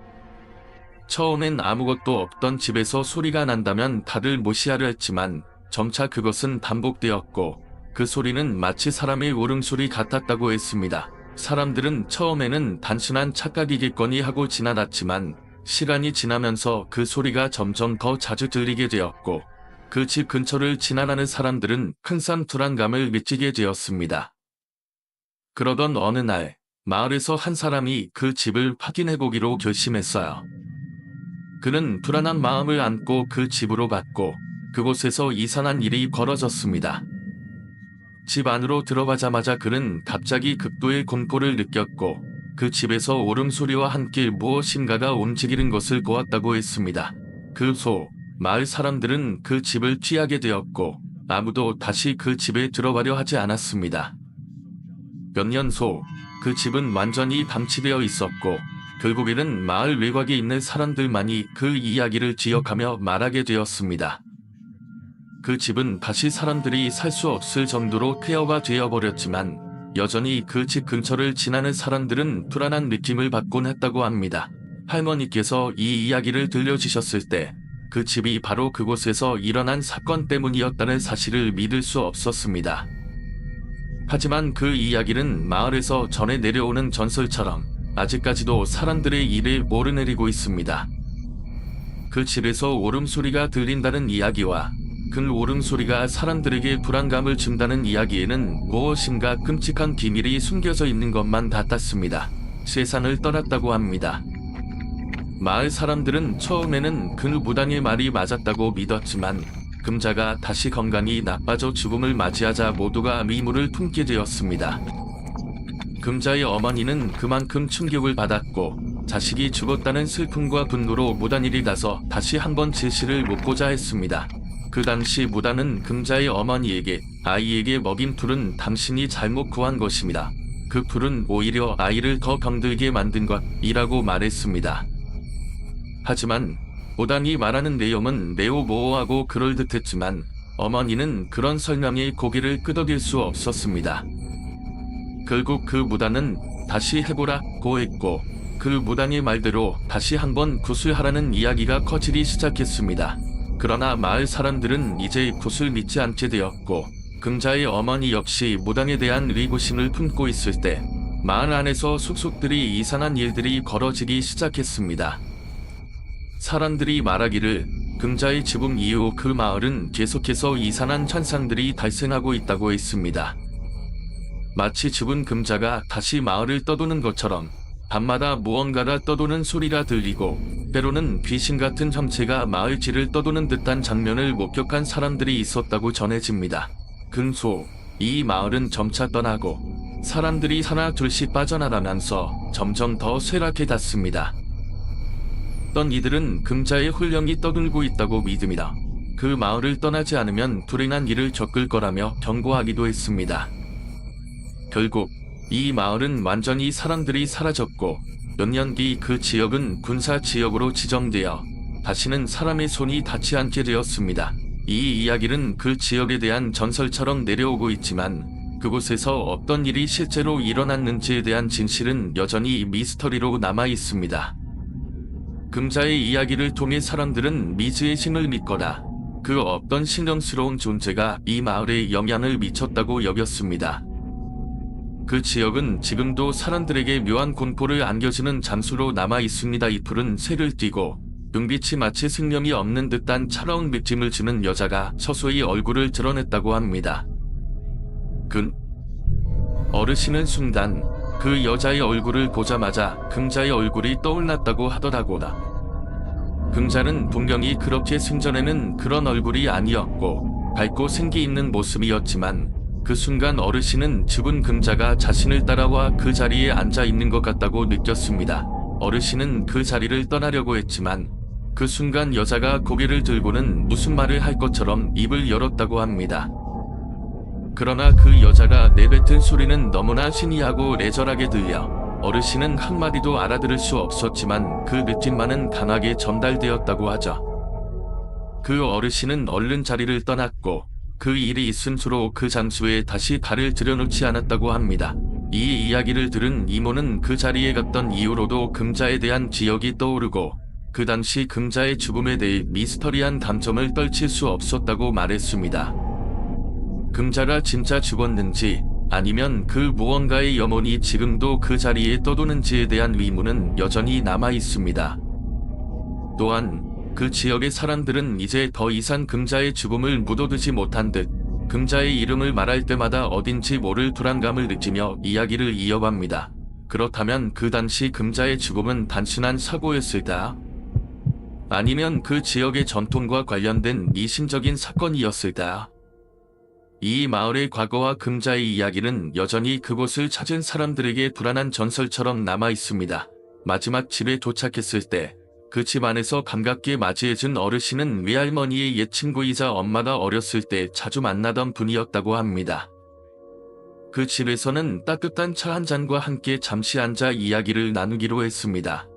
처음엔 아무것도 없던 집에서 소리가 난다면 다들 무시하려 했지만 점차 그것은 반복되었고 그 소리는 마치 사람의 울음소리 같았다고 했습니다. 사람들은 처음에는 단순한 착각이겠거니 하고 지나갔지만 시간이 지나면서 그 소리가 점점 더 자주 들리게 되었고 그 집 근처를 지나가는 사람들은 큰 불안감을 느끼게 되었습니다. 그러던 어느 날 마을에서 한 사람이 그 집을 확인해보기로 결심했어요. 그는 불안한 마음을 안고 그 집으로 갔고 그곳에서 이상한 일이 벌어졌습니다. 집 안으로 들어가자마자 그는 갑자기 극도의 공포를 느꼈고 그 집에서 울음소리와 함께 무엇인가가 움직이는 것을 보았다고 했습니다. 그 후 마을 사람들은 그 집을 피하게 되었고 아무도 다시 그 집에 들어가려 하지 않았습니다. 몇 년 후 그 집은 완전히 방치되어 있었고 결국에는 마을 외곽에 있는 사람들만이 그 이야기를 기억하며 말하게 되었습니다. 그 집은 다시 사람들이 살 수 없을 정도로 폐허가 되어버렸지만 여전히 그 집 근처를 지나는 사람들은 불안한 느낌을 받곤 했다고 합니다. 할머니께서 이 이야기를 들려주셨을 때 그 집이 바로 그곳에서 일어난 사건 때문이었다는 사실을 믿을 수 없었습니다. 하지만 그 이야기는 마을에서 전해 내려오는 전설처럼 아직까지도 사람들의 이를 오르내리고 있습니다. 그 집에서 울음소리가 들린다는 이야기와 그 울음소리가 사람들에게 불안감을 준다는 이야기에는 무엇인가 끔찍한 비밀이 숨겨져 있는 것만 같았습니다. 세상을 떠났다고 합니다. 마을 사람들은 처음에는 그 무당의 말이 맞았다고 믿었지만 금자가 다시 건강이 나빠져 죽음을 맞이하자 모두가 미물을 품게 되었습니다. 금자의 어머니는 그만큼 충격을 받았고 자식이 죽었다는 슬픔과 분노로 무단일이 나서 다시 한번 제시를 묻고자 했습니다. 그 당시 무단은 금자의 어머니에게 아이에게 먹인 풀은 당신이 잘못 구한 것입니다. 그 풀은 오히려 아이를 더 병들게 만든 것이라고 말했습니다. 하지만 무단이 말하는 내용은 매우 모호하고 그럴듯했지만 어머니는 그런 설명에 고개를 끄덕일 수 없었습니다. 결국 그 무단은 다시 해보라고 했고 그 무당의 말대로 다시 한번 굿을 이야기가 커지기 시작했습니다. 그러나 마을 사람들은 이제 굿을 믿지 않게 되었고 금자의 어머니 역시 무당에 대한 의구심을 품고 있을 때 마을 안에서 속속들이 이상한 일들이 벌어지기 시작했습니다. 사람들이 말하기를 금자의 죽음 이후 그 마을은 계속해서 이상한 현상들이 발생하고 있다고 했습니다. 마치 죽은 금자가 다시 마을을 떠도는 것처럼 밤마다 무언가가 떠도는 소리가 들리고 때로는 귀신 같은 형체가 마을 길을 떠도는 듯한 장면을 목격한 사람들이 있었다고 전해집니다. 그 후 이 마을은 점차 떠나고 사람들이 하나 둘씩 빠져나가면서 점점 더 쇠락해 닿습니다. 어떤 이들은 금자의 혼령이 떠돌고 있다고 믿습니다. 그 마을을 떠나지 않으면 불행한 일을 겪을 거라며 경고하기도 했습니다. 결국 이 마을은 완전히 사람들이 사라졌고 몇 년 뒤 그 지역은 군사 지역으로 지정되어 다시는 사람의 손이 닿지 않게 되었습니다. 이 이야기는 그 지역에 대한 전설처럼 내려오고 있지만 그곳에서 어떤 일이 실제로 일어났는지에 대한 진실은 여전히 미스터리로 남아 있습니다. 금자의 이야기를 통해 사람들은 미지의 신을 믿거나 그 어떤 신령스러운 존재가 이 마을에 영향을 미쳤다고 여겼습니다. 그 지역은 지금도 사람들에게 묘한 공포를 안겨주는 장소로 남아 있습니다. 이 푸른 색을 띠고 눈빛이 마치 생명이 없는 듯한 차가운 느낌을 주는 여자가 서서히 얼굴을 드러냈다고 합니다. 어르신은 순간 그 여자의 얼굴을 보자마자 금자의 얼굴이 떠올랐다고 하더라고요. 금자는 분명히 그렇게 생전에는 그런 얼굴이 아니었고 밝고 생기 있는 모습이었지만 그 순간 어르신은 죽은 금자가 자신을 따라와 그 자리에 앉아 있는 것 같다고 느꼈습니다. 어르신은 그 자리를 떠나려고 했지만 그 순간 여자가 고개를 들고는 무슨 말을 할 것처럼 입을 열었다고 합니다. 그러나 그 여자가 내뱉은 소리는 너무나 신이하고 애절하게 들려 어르신은 한마디도 알아들을 수 없었지만 그 느낌만은 강하게 전달되었다고 하죠. 그 어르신은 얼른 자리를 떠났고 그 일이 있은 후로 그 장소에 다시 발을 들여놓지 않았다고 합니다. 이 이야기를 들은 이모는 그 자리에 갔던 이후로도 금자에 대한 기억이 떠오르고 그 당시 금자의 죽음에 대해 미스터리한 감정을 떨칠 수 없었다고 말했습니다. 금자가 진짜 죽었는지 아니면 그 무언가의 염원이 지금도 그 자리에 떠도는지에 대한 의문은 여전히 남아 있습니다. 또한 그 지역의 사람들은 이제 더 이상 금자의 죽음을 묻어두지 못한 듯 금자의 이름을 말할 때마다 어딘지 모를 불안감을 느끼며 이야기를 이어갑니다. 그렇다면 그 당시 금자의 죽음은 단순한 사고였을까? 아니면 그 지역의 전통과 관련된 미신적인 사건이었을까? 이 마을의 과거와 금자의 이야기는 여전히 그곳을 찾은 사람들에게 불안한 전설처럼 남아 있습니다. 마지막 집에 도착했을 때 그 집 안에서 반갑게 맞이해준 어르신은 외할머니의 옛 친구이자 엄마가 어렸을 때 자주 만나던 분이었다고 합니다. 그 집에서는 따뜻한 차 한 잔과 함께 잠시 앉아 이야기를 나누기로 했습니다.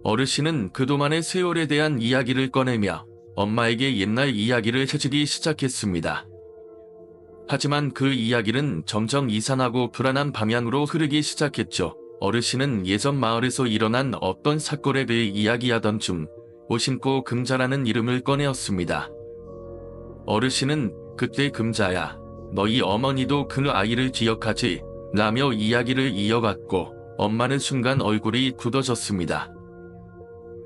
어르신은 그동안의 세월에 대한 이야기를 꺼내며 엄마에게 옛날 이야기를 해주기 시작했습니다. 하지만 그 이야기는 점점 이상하고 불안한 방향으로 흐르기 시작했죠. 어르신은 예전 마을에서 일어난 어떤 사건에 대해 이야기하던 중 오신고 금자라는 이름을 꺼내었습니다. 어르신은 그때 금자야, 너희 어머니도 그 아이를 기억하지? 라며 이야기를 이어갔고 엄마는 순간 얼굴이 굳어졌습니다.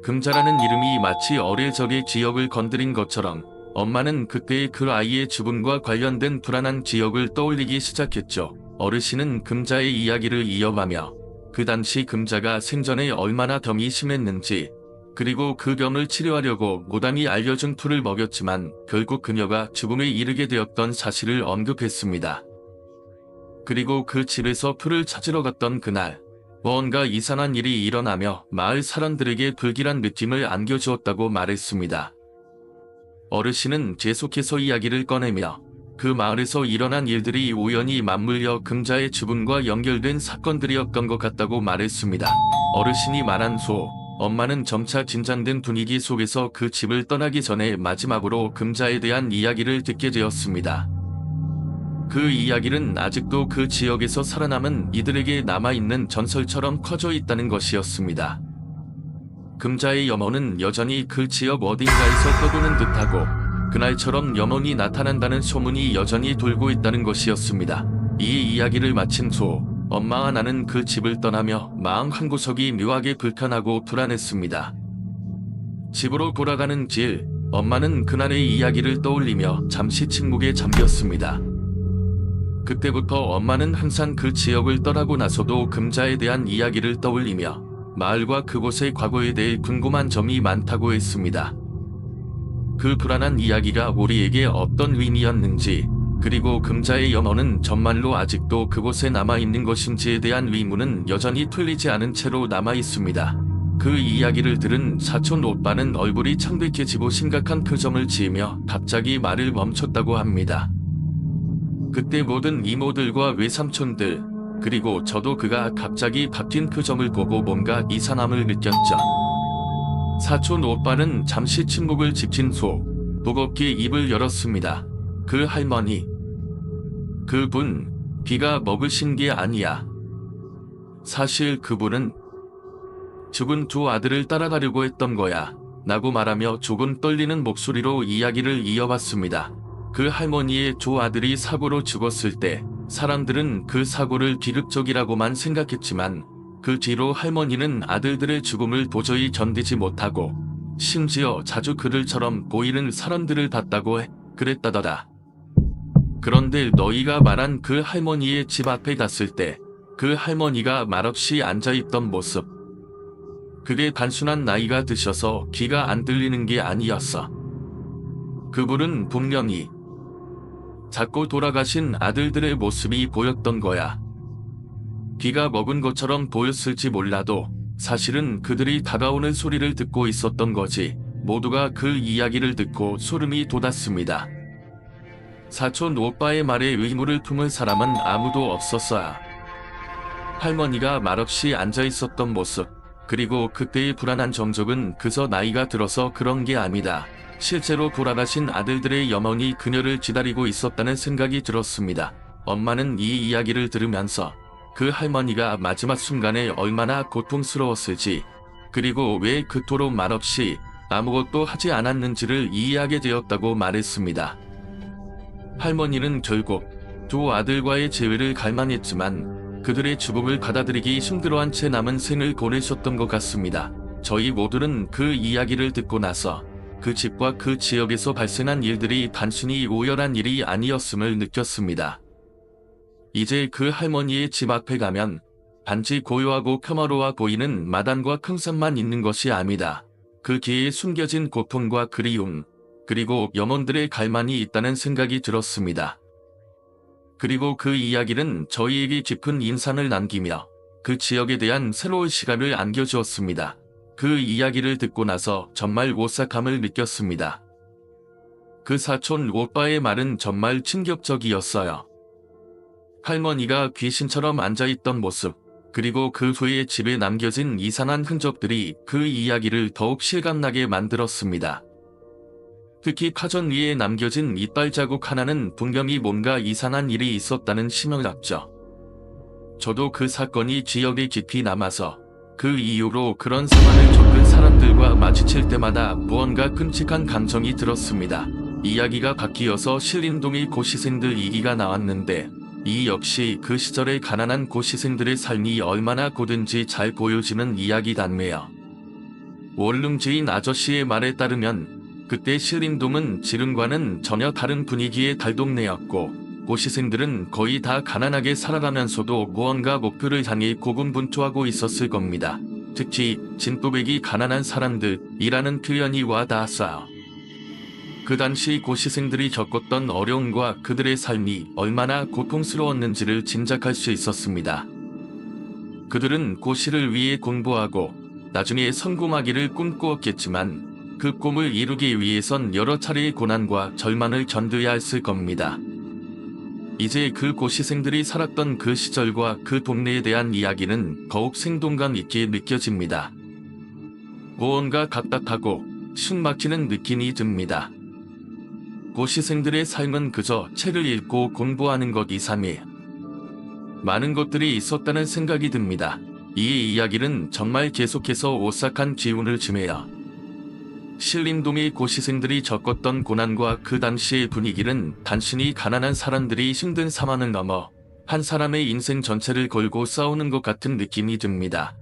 금자라는 이름이 마치 어릴 적의 기억을 건드린 것처럼 엄마는 그때의 그 아이의 죽음과 관련된 불안한 기억을 떠올리기 시작했죠. 어르신은 금자의 이야기를 이어가며 그 당시 금자가 생전에 얼마나 병이 심했는지 그리고 그 병을 치료하려고 무당이 알려준 풀을 먹였지만 결국 그녀가 죽음에 이르게 되었던 사실을 언급했습니다. 그리고 그 집에서 풀을 찾으러 갔던 그날 무언가 이상한 일이 일어나며 마을 사람들에게 불길한 느낌을 안겨주었다고 말했습니다. 어르신은 계속해서 이야기를 꺼내며 그 마을에서 일어난 일들이 우연히 맞물려 금자의 죽음과 연결된 사건들이었던 것 같다고 말했습니다. 어르신이 말한 후 엄마는 점차 긴장된 분위기 속에서 그 집을 떠나기 전에 마지막으로 금자에 대한 이야기를 듣게 되었습니다. 그 이야기는 아직도 그 지역에서 살아남은 이들에게 남아있는 전설처럼 커져 있다는 것이었습니다. 금자의 염원은 여전히 그 지역 어딘가에서 떠도는 듯하고 그날처럼 염원이 나타난다는 소문이 여전히 돌고 있다는 것이었습니다. 이 이야기를 마친 후 엄마와 나는 그 집을 떠나며 마음 한구석이 묘하게 불편하고 불안했습니다. 집으로 돌아가는 길, 엄마는 그날의 이야기를 떠올리며 잠시 침묵에 잠겼습니다. 그때부터 엄마는 항상 그 지역을 떠나고 나서도 금자에 대한 이야기를 떠올리며 마을과 그곳의 과거에 대해 궁금한 점이 많다고 했습니다. 그 불안한 이야기가 우리에게 어떤 의미였는지 그리고 금자의 염원은 정말로 아직도 그곳에 남아있는 것인지에 대한 의문은 여전히 풀리지 않은 채로 남아있습니다. 그 이야기를 들은 사촌 오빠는 얼굴이 창백해지고 심각한 표정을 지으며 갑자기 말을 멈췄다고 합니다. 그때 모든 이모들과 외삼촌들 그리고 저도 그가 갑자기 바뀐 표정을 보고 뭔가 이상함을 느꼈죠. 사촌 오빠는 잠시 침묵을 지킨 후 무겁게 입을 열었습니다. 그 할머니. 그분, 비가 먹으신 게 아니야. 사실 그분은 죽은 두 아들을 따라가려고 했던 거야. 라고 말하며 조금 떨리는 목소리로 이야기를 이어봤습니다. 그 할머니의 두 아들이 사고로 죽었을 때 사람들은 그 사고를 비극적이라고만 생각했지만 그 뒤로 할머니는 아들들의 죽음을 도저히 견디지 못하고 심지어 자주 그들처럼 보이는 사람들을 봤다고 그랬다더라. 그런데 너희가 말한 그 할머니의 집 앞에 갔을 때 그 할머니가 말없이 앉아있던 모습. 그게 단순한 나이가 드셔서 귀가 안 들리는 게 아니었어. 그분은 분명히 작고 돌아가신 아들들의 모습이 보였던 거야. 귀가 먹은 것처럼 보였을지 몰라도 사실은 그들이 다가오는 소리를 듣고 있었던 거지. 모두가 그 이야기를 듣고 소름이 돋았습니다. 사촌 오빠의 말에 의무를 품을 사람은 아무도 없었어야. 할머니가 말없이 앉아있었던 모습, 그리고 그때의 불안한 정적은 그저 나이가 들어서 그런 게 아니다. 실제로 돌아가신 아들들의 영혼이 그녀를 기다리고 있었다는 생각이 들었습니다. 엄마는 이 이야기를 들으면서 그 할머니가 마지막 순간에 얼마나 고통스러웠을지, 그리고 왜 그토록 말없이 아무것도 하지 않았는지를 이해하게 되었다고 말했습니다. 할머니는 결국 두 아들과의 재회를 갈망했지만 그들의 죽음을 받아들이기 힘들어한 채 남은 생을 보내셨던 것 같습니다. 저희 모두는 그 이야기를 듣고 나서 그 집과 그 지역에서 발생한 일들이 단순히 우연한 일이 아니었음을 느꼈습니다. 이제 그 할머니의 집 앞에 가면 단지 고요하고 평화로워 보이는 마당과 큰 산만 있는 것이 아니다. 그 뒤에 숨겨진 고통과 그리움, 그리고 영혼들의 갈망이 있다는 생각이 들었습니다. 그리고 그 이야기는 저희에게 깊은 인상을 남기며 그 지역에 대한 새로운 시각을 안겨주었습니다. 그 이야기를 듣고 나서 정말 오싹함을 느꼈습니다. 그 사촌 오빠의 말은 정말 충격적이었어요. 할머니가 귀신처럼 앉아있던 모습, 그리고 그 후에 집에 남겨진 이상한 흔적들이 그 이야기를 더욱 실감나게 만들었습니다. 특히 파전 위에 남겨진 이빨 자국 하나는 분명히 뭔가 이상한 일이 있었다는 신호였죠. 저도 그 사건이 기억에 깊이 남아서 그 이후로 그런 상황을 겪은 사람들과 마주칠 때마다 무언가 끔찍한 감정이 들었습니다. 이야기가 바뀌어서 신림동의 고시생들 얘기가 나왔는데 이 역시 그 시절의 가난한 고시생들의 삶이 얼마나 고든지 잘 보여지는 이야기 같네요. 원룸 지인 아저씨의 말에 따르면 그때 신림동은 지금과는 전혀 다른 분위기의 달동네였고 고시생들은 거의 다 가난하게 살아가면서도 무언가 목표를 향해 고군분투하고 있었을 겁니다. 특히 진또배기 가난한 사람들이라는 표현이 와닿았어요. 그 당시 고시생들이 겪었던 어려움과 그들의 삶이 얼마나 고통스러웠는지를 짐작할 수 있었습니다. 그들은 고시를 위해 공부하고 나중에 성공하기를 꿈꾸었겠지만 그 꿈을 이루기 위해선 여러 차례의 고난과 절망을 견뎌야 했을 겁니다. 이제 그 고시생들이 살았던 그 시절과 그 동네에 대한 이야기는 더욱 생동감 있게 느껴집니다. 무언가 답답하고 숨막히는 느낌이 듭니다. 고시생들의 삶은 그저 책을 읽고 공부하는 것 이상에 많은 것들이 있었다는 생각이 듭니다. 이 이야기는 정말 계속해서 오싹한 기운을 주네요. 신림동의 고시생들이 겪었던 고난과 그 당시의 분위기는 단순히 가난한 사람들이 힘든 상황을 넘어 한 사람의 인생 전체를 걸고 싸우는 것 같은 느낌이 듭니다.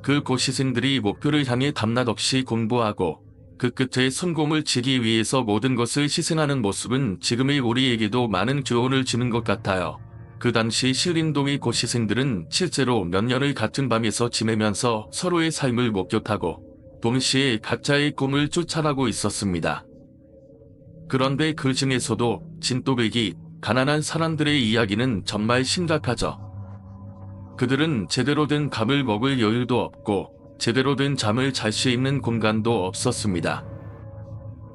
그 고시생들이 목표를 향해 밤낮 없이 공부하고 그 끝에 성공을 지기 위해서 모든 것을 희생하는 모습은 지금의 우리에게도 많은 교훈을 주는 것 같아요. 그 당시 신림동의 고시생들은 실제로 몇 년을 같은 밤에서 지내면서 서로의 삶을 목격하고 동시에 각자의 꿈을 쫓아가고 있었습니다. 그런데 그 중에서도 진또배기 가난한 사람들의 이야기는 정말 심각하죠. 그들은 제대로 된 밥을 먹을 여유도 없고 제대로 된 잠을 잘 수 있는 공간도 없었습니다.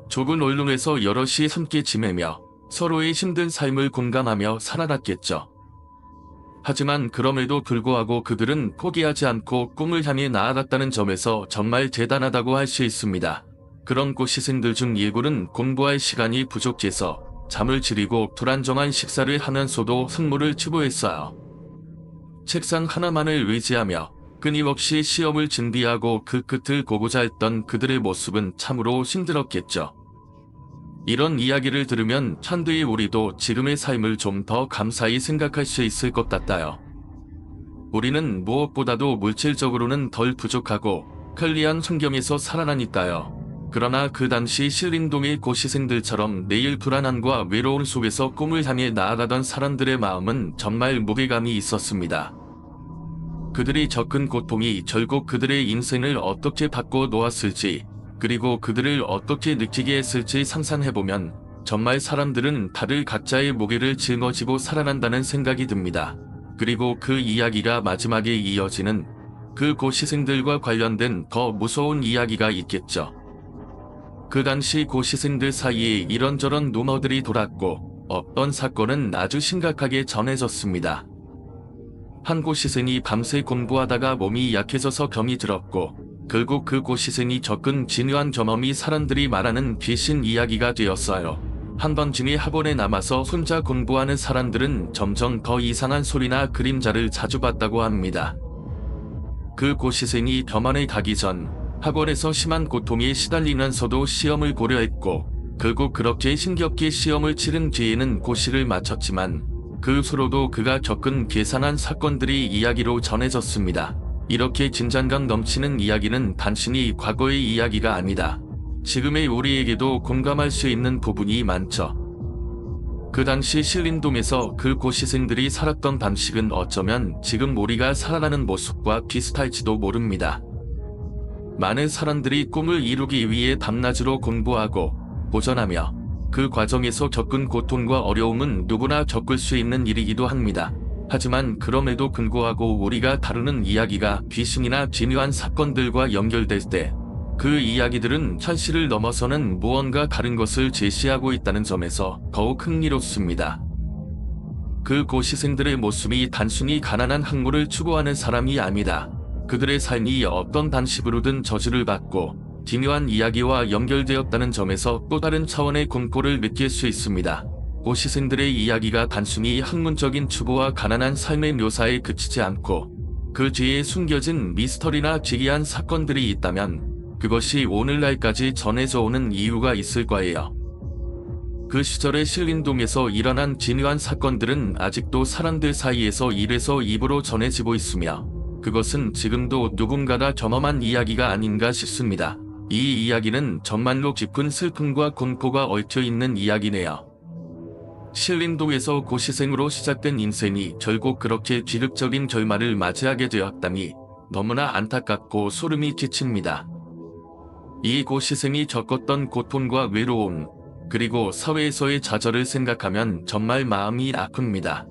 좁은 원룸에서 여럿이 함께 지내며 서로의 힘든 삶을 공감하며 살아갔겠죠. 하지만 그럼에도 불구하고 그들은 포기하지 않고 꿈을 향해 나아갔다는 점에서 정말 대단하다고 할 수 있습니다. 그런 고시생들 중 일부는 공부할 시간이 부족해서 잠을 줄이고 불안정한 식사를 하면서도 학문을 추구했어요. 책상 하나만을 의지하며 끊임없이 시험을 준비하고 그 끝을 보고자 했던 그들의 모습은 참으로 힘들었겠죠. 이런 이야기를 들으면 찬드의 우리도 지금의 삶을 좀 더 감사히 생각할 수 있을 것 같아요. 우리는 무엇보다도 물질적으로는 덜 부족하고 편리한 환경에서 살아나니까요. 그러나 그 당시 신림동의 고시생들처럼 매일 불안함과 외로움 속에서 꿈을 향해 나아가던 사람들의 마음은 정말 무게감이 있었습니다. 그들이 겪은 고통이 결국 그들의 인생을 어떻게 바꿔 놓았을지, 그리고 그들을 어떻게 느끼게 했을지 상상해보면 정말 사람들은 다들 각자의 무게를 짊어지고 살아난다는 생각이 듭니다. 그리고 그 이야기가 마지막에 이어지는 그 고시생들과 관련된 더 무서운 이야기가 있겠죠. 그 당시 고시생들 사이에 이런저런 루머들이 돌았고 어떤 사건은 아주 심각하게 전해졌습니다. 한 고시생이 밤새 공부하다가 몸이 약해져서 병이 들었고 결국 그 고시생이 겪은 진유한 경험이 사람들이 말하는 귀신 이야기가 되었어요. 한밤중에 학원에 남아서 혼자 공부하는 사람들은 점점 더 이상한 소리나 그림자를 자주 봤다고 합니다. 그 고시생이 병원에 가기 전 학원에서 심한 고통에 시달리면서도 시험을 고려했고 결국 그렇게 힘겹게 시험을 치른 뒤에는 고시를 마쳤지만 그 후로도 그가 겪은 괴상한 사건들이 이야기로 전해졌습니다. 이렇게 진장감 넘치는 이야기는 단순히 과거의 이야기가 아니다. 지금의 우리에게도 공감할 수 있는 부분이 많죠. 그 당시 신림동에서 그 고시생들이 살았던 방식은 어쩌면 지금 우리가 살아가는 모습과 비슷할지도 모릅니다. 많은 사람들이 꿈을 이루기 위해 밤낮으로 공부하고 도전하며 그 과정에서 겪은 고통과 어려움은 누구나 겪을 수 있는 일이기도 합니다. 하지만 그럼에도 불구하고 우리가 다루는 이야기가 귀신이나 진유한 사건들과 연결될 때 그 이야기들은 현실을 넘어서는 무언가 다른 것을 제시하고 있다는 점에서 더욱 흥미롭습니다. 그 고시생들의 모습이 단순히 가난한 학문을 추구하는 사람이 아니다. 그들의 삶이 어떤 방식으로든 저주를 받고 기묘한 이야기와 연결되었다는 점에서 또 다른 차원의 공포를 느낄 수 있습니다. 고시생들의 이야기가 단순히 학문적인 추구와 가난한 삶의 묘사에 그치지 않고 그 뒤에 숨겨진 미스터리나 기이한 사건들이 있다면 그것이 오늘날까지 전해져 오는 이유가 있을 거예요. 그 시절의 신림동에서 일어난 진유한 사건들은 아직도 사람들 사이에서 입에서 입으로 전해지고 있으며 그것은 지금도 누군가가 경험한 이야기가 아닌가 싶습니다. 이 이야기는 정말로 깊은 슬픔과 공포가 얽혀있는 이야기네요. 신림동에서 고시생으로 시작된 인생이 결국 그렇게 비극적인 결말을 맞이하게 되었다니 너무나 안타깝고 소름이 끼칩니다. 이 고시생이 겪었던 고통과 외로움, 그리고 사회에서의 좌절을 생각하면 정말 마음이 아픕니다.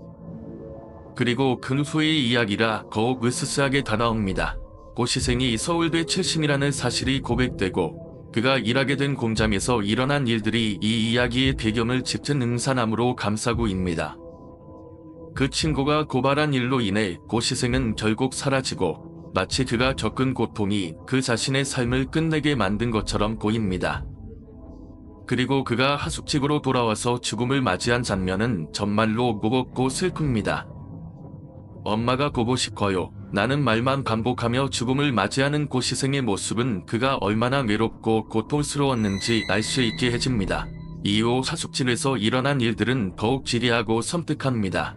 그리고 그 후의 이야기가 더욱 으스스하게 다가옵니다. 고시생이 서울대 출신이라는 사실이 고백되고 그가 일하게 된 공장에서 일어난 일들이 이 이야기의 배경을 짙은 음산함으로 감싸고 있습니다. 그 친구가 고발한 일로 인해 고시생은 결국 사라지고 마치 그가 겪은 고통이 그 자신의 삶을 끝내게 만든 것처럼 보입니다. 그리고 그가 하숙집으로 돌아와서 죽음을 맞이한 장면은 정말로 무겁고 슬픕니다. 엄마가 보고 싶어요. 나는 말만 반복하며 죽음을 맞이하는 고시생의 모습은 그가 얼마나 외롭고 고통스러웠는지 알 수 있게 해줍니다. 이후 하숙집에서 일어난 일들은 더욱 지리하고 섬뜩합니다.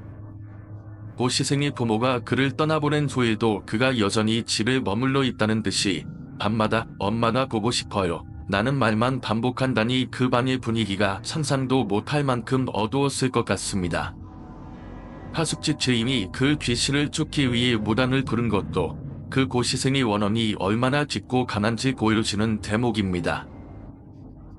고시생의 부모가 그를 떠나보낸 후에도 그가 여전히 집에 머물러 있다는 듯이 밤마다 엄마가 보고 싶어요. 나는 말만 반복한다니 그 방의 분위기가 상상도 못할 만큼 어두웠을 것 같습니다. 하숙집 주임이 그 귀신을 쫓기 위해 무당을 부른 것도 그 고시생의 원혼이 얼마나 짙고 강한지 보여주는 대목입니다.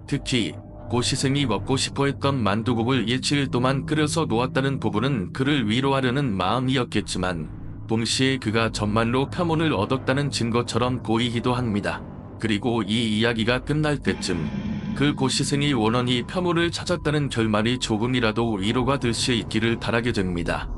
특히 고시생이 먹고 싶어했던 만두국을 일주일 동안 끓여서 놓았다는 부분은 그를 위로하려는 마음이었겠지만 동시에 그가 정말로 표본을 얻었다는 증거처럼 보이기도 합니다. 그리고 이 이야기가 끝날 때쯤 그 고시생의 원혼이 표본을 찾았다는 결말이 조금이라도 위로가 될 수 있기를 바라게 됩니다.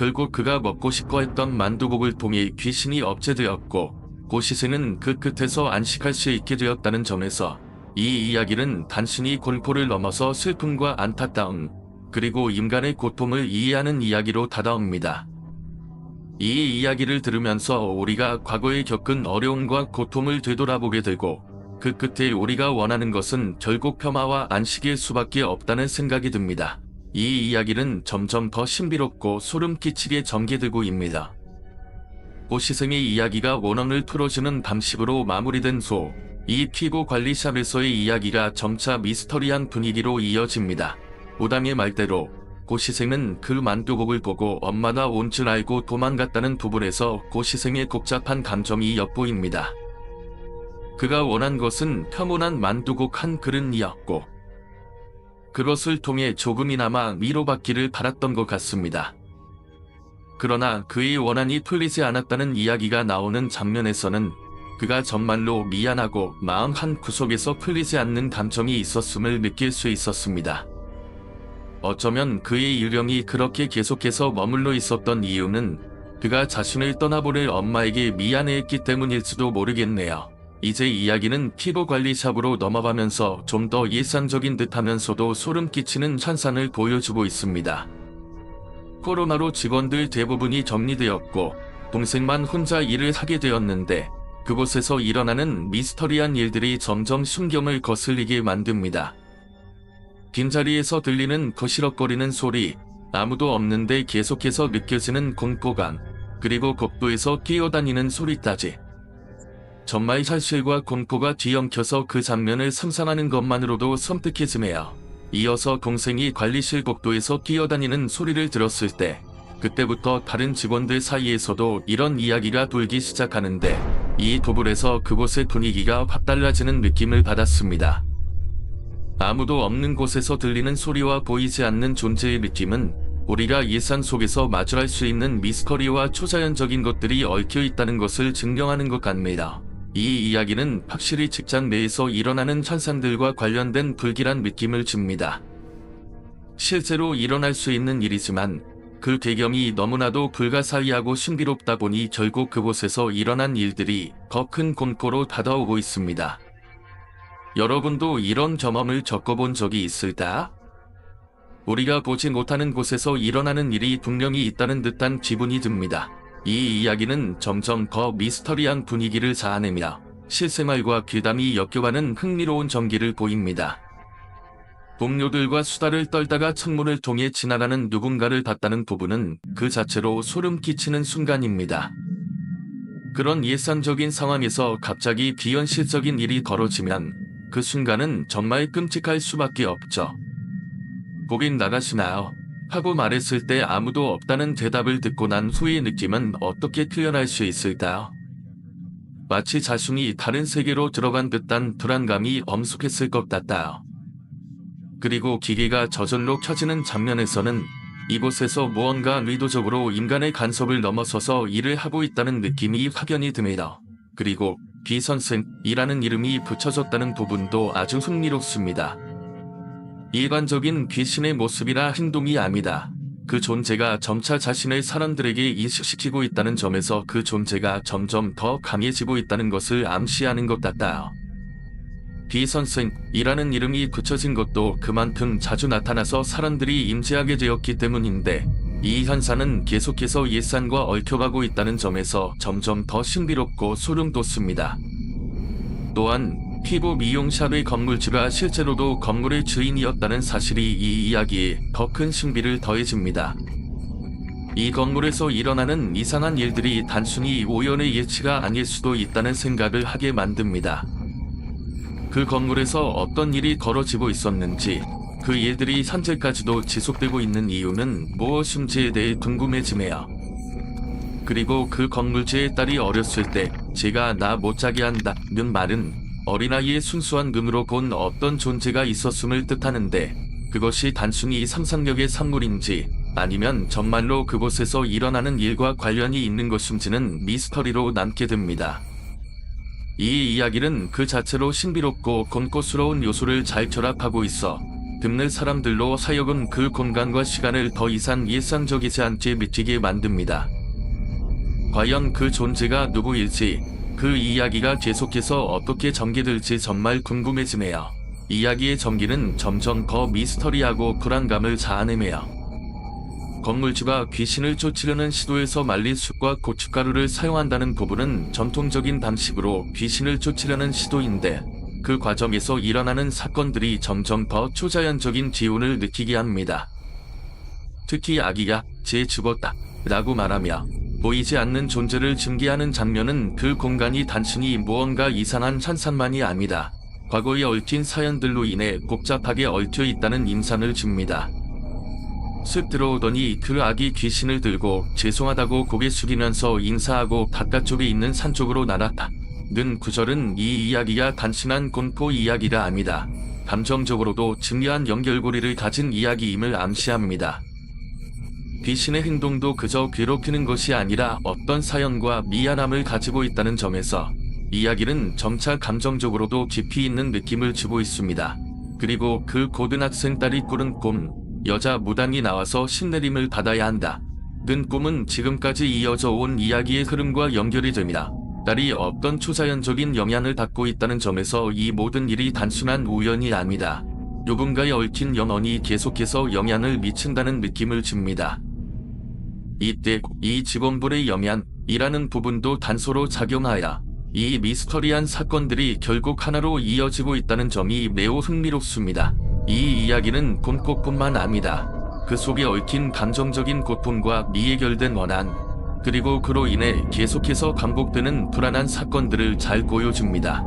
결국 그가 먹고 싶어 했던 만두국을 통해 귀신이 억제되었고 고시생은 그 끝에서 안식할 수 있게 되었다는 점에서 이 이야기는 단순히 공포를 넘어서 슬픔과 안타까움, 그리고 인간의 고통을 이해하는 이야기로 다가옵니다. 이 이야기를 들으면서 우리가 과거에 겪은 어려움과 고통을 되돌아보게 되고 그 끝에 우리가 원하는 것은 결국 평화와 안식일 수밖에 없다는 생각이 듭니다. 이 이야기는 점점 더 신비롭고 소름 끼치게 전개되고 있습니다. 고시생의 이야기가 원언을 풀어주는 방식으로 마무리된 후 이 피고 관리샵에서의 이야기가 점차 미스터리한 분위기로 이어집니다. 오담의 말대로 고시생은 그 만두국을 보고 엄마가 온 줄 알고 도망갔다는 부분에서 고시생의 복잡한 감정이 엿보입니다. 그가 원한 것은 평온한 만두국 한 그릇이었고 그것을 통해 조금이나마 위로받기를 바랐던 것 같습니다. 그러나 그의 원한이 풀리지 않았다는 이야기가 나오는 장면에서는 그가 정말로 미안하고 마음 한 구석에서 풀리지 않는 감정이 있었음을 느낄 수 있었습니다. 어쩌면 그의 유령이 그렇게 계속해서 머물러 있었던 이유는 그가 자신을 떠나보낼 엄마에게 미안해했기 때문일지도 모르겠네요. 이제 이야기는 피부관리샵으로 넘어가면서 좀 더 일상적인 듯하면서도 소름 끼치는 현상을 보여주고 있습니다. 코로나로 직원들 대부분이 정리되었고 동생만 혼자 일을 하게 되었는데 그곳에서 일어나는 미스터리한 일들이 점점 신경을 거슬리게 만듭니다. 빈자리에서 들리는 거시럭거리는 소리, 아무도 없는데 계속해서 느껴지는 공포감, 그리고 복도에서 뛰어다니는 소리까지. 정말 현실과 공포가 뒤엉켜서 그 장면을 상상하는 것만으로도 섬뜩해지네요. 이어서 동생이 관리실 복도에서 뛰어다니는 소리를 들었을 때 그때부터 다른 직원들 사이에서도 이런 이야기가 돌기 시작하는데 이 도굴에서 그곳의 분위기가 확 달라지는 느낌을 받았습니다. 아무도 없는 곳에서 들리는 소리와 보이지 않는 존재의 느낌은 우리가 일상 속에서 마주할 수 있는 미스터리와 초자연적인 것들이 얽혀 있다는 것을 증명하는 것 같습니다. 이 이야기는 확실히 직장 내에서 일어나는 현상들과 관련된 불길한 느낌을 줍니다. 실제로 일어날 수 있는 일이지만 그 배경이 너무나도 불가사의하고 신비롭다 보니 결국 그곳에서 일어난 일들이 더 큰 공포로 다가오고 있습니다. 여러분도 이런 경험을 겪어본 적이 있을까? 우리가 보지 못하는 곳에서 일어나는 일이 분명히 있다는 듯한 기분이 듭니다. 이 이야기는 점점 더 미스터리한 분위기를 자아내며 실생활과 귀담이 엮여가는 흥미로운 전개를 보입니다. 동료들과 수다를 떨다가 창문을 통해 지나가는 누군가를 봤다는 부분은 그 자체로 소름 끼치는 순간입니다. 그런 일상적인 상황에서 갑자기 비현실적인 일이 벌어지면 그 순간은 정말 끔찍할 수밖에 없죠. 거긴 나가시나요? 하고 말했을 때 아무도 없다는 대답을 듣고 난 후의 느낌은 어떻게 표현할 수 있을까요? 마치 자신이 다른 세계로 들어간 듯한 불안감이 엄습했을 것 같아요. 그리고 기계가 저절로 켜지는 장면에서는 이곳에서 무언가 의도적으로 인간의 간섭을 넘어서서 일을 하고 있다는 느낌이 확연히 듭니다. 그리고 귀선생이라는 이름이 붙여졌다는 부분도 아주 흥미롭습니다. 일반적인 귀신의 모습이나 행동이 아니다. 그 존재가 점차 자신을 사람들에게 인식시키고 있다는 점에서 그 존재가 점점 더 강해지고 있다는 것을 암시하는 것 같아요. 귀선생이라는 이름이 붙여진 것도 그만큼 자주 나타나서 사람들이 인지하게 되었기 때문인데 이 현상은 계속해서 일상과 얽혀가고 있다는 점에서 점점 더 신비롭고 소름 돋습니다. 또한 피부 미용샵의 건물주가 실제로도 건물의 주인이었다는 사실이 이 이야기에 더 큰 신비를 더해줍니다. 이 건물에서 일어나는 이상한 일들이 단순히 우연의 예치가 아닐 수도 있다는 생각을 하게 만듭니다. 그 건물에서 어떤 일이 벌어지고 있었는지, 그 일들이 현재까지도 지속되고 있는 이유는 무엇인지에 대해 궁금해지네요. 그리고 그 건물주의 딸이 어렸을 때 제가 나 못 자게 한다는 말은 어린아이의 순수한 눈으로 본 어떤 존재가 있었음을 뜻하는데 그것이 단순히 상상력의 산물인지 아니면 정말로 그곳에서 일어나는 일과 관련이 있는 것인지는 미스터리로 남게 됩니다. 이 이야기는 그 자체로 신비롭고 공포스러운 요소를 잘 결합하고 있어 듣는 사람들로 하여금 그 공간과 시간을 더 이상 일상적이지 않게 느끼게 만듭니다. 과연 그 존재가 누구일지, 그 이야기가 계속해서 어떻게 전개될지 정말 궁금해지네요. 이야기의 전개는 점점 더 미스터리하고 불안감을 자아내며 건물주가 귀신을 쫓으려는 시도에서 말린 숯과 고춧가루를 사용한다는 부분은 전통적인 방식으로 귀신을 쫓으려는 시도인데 그 과정에서 일어나는 사건들이 점점 더 초자연적인 기운을 느끼게 합니다. 특히 아기가 "쟤 죽었다" 라고 말하며 보이지 않는 존재를 증기하는 장면은 그 공간이 단순히 무언가 이상한 현상만이 아니다. 과거에 얽힌 사연들로 인해 복잡하게 얽혀 있다는 인상을 줍니다. 쓱 들어오더니 그 아기 귀신을 들고 죄송하다고 고개 숙이면서 인사하고 바깥쪽에 있는 산 쪽으로 날았다. 는 구절은 이 이야기가 단순한 공포 이야기가 아니다. 감정적으로도 중요한 연결고리를 가진 이야기임을 암시합니다. 귀신의 행동도 그저 괴롭히는 것이 아니라 어떤 사연과 미안함을 가지고 있다는 점에서 이야기는 점차 감정적으로도 깊이 있는 느낌을 주고 있습니다. 그리고 그 고등학생 딸이 꾸는 꿈, 여자 무당이 나와서 신내림을 받아야 한다. 는 꿈은 지금까지 이어져 온 이야기의 흐름과 연결이 됩니다. 딸이 어떤 초자연적인 영향을 받고 있다는 점에서 이 모든 일이 단순한 우연이 아니다. 누군가에 얽힌 영혼이 계속해서 영향을 미친다는 느낌을 줍니다. 이때 이 직원불의 영향이라는 부분도 단서로 작용하여 이 미스터리한 사건들이 결국 하나로 이어지고 있다는 점이 매우 흥미롭습니다. 이 이야기는 공포뿐만 아니다. 그 속에 얽힌 감정적인 고통과 미해결된 원한, 그리고 그로 인해 계속해서 반복되는 불안한 사건들을 잘 보여줍니다.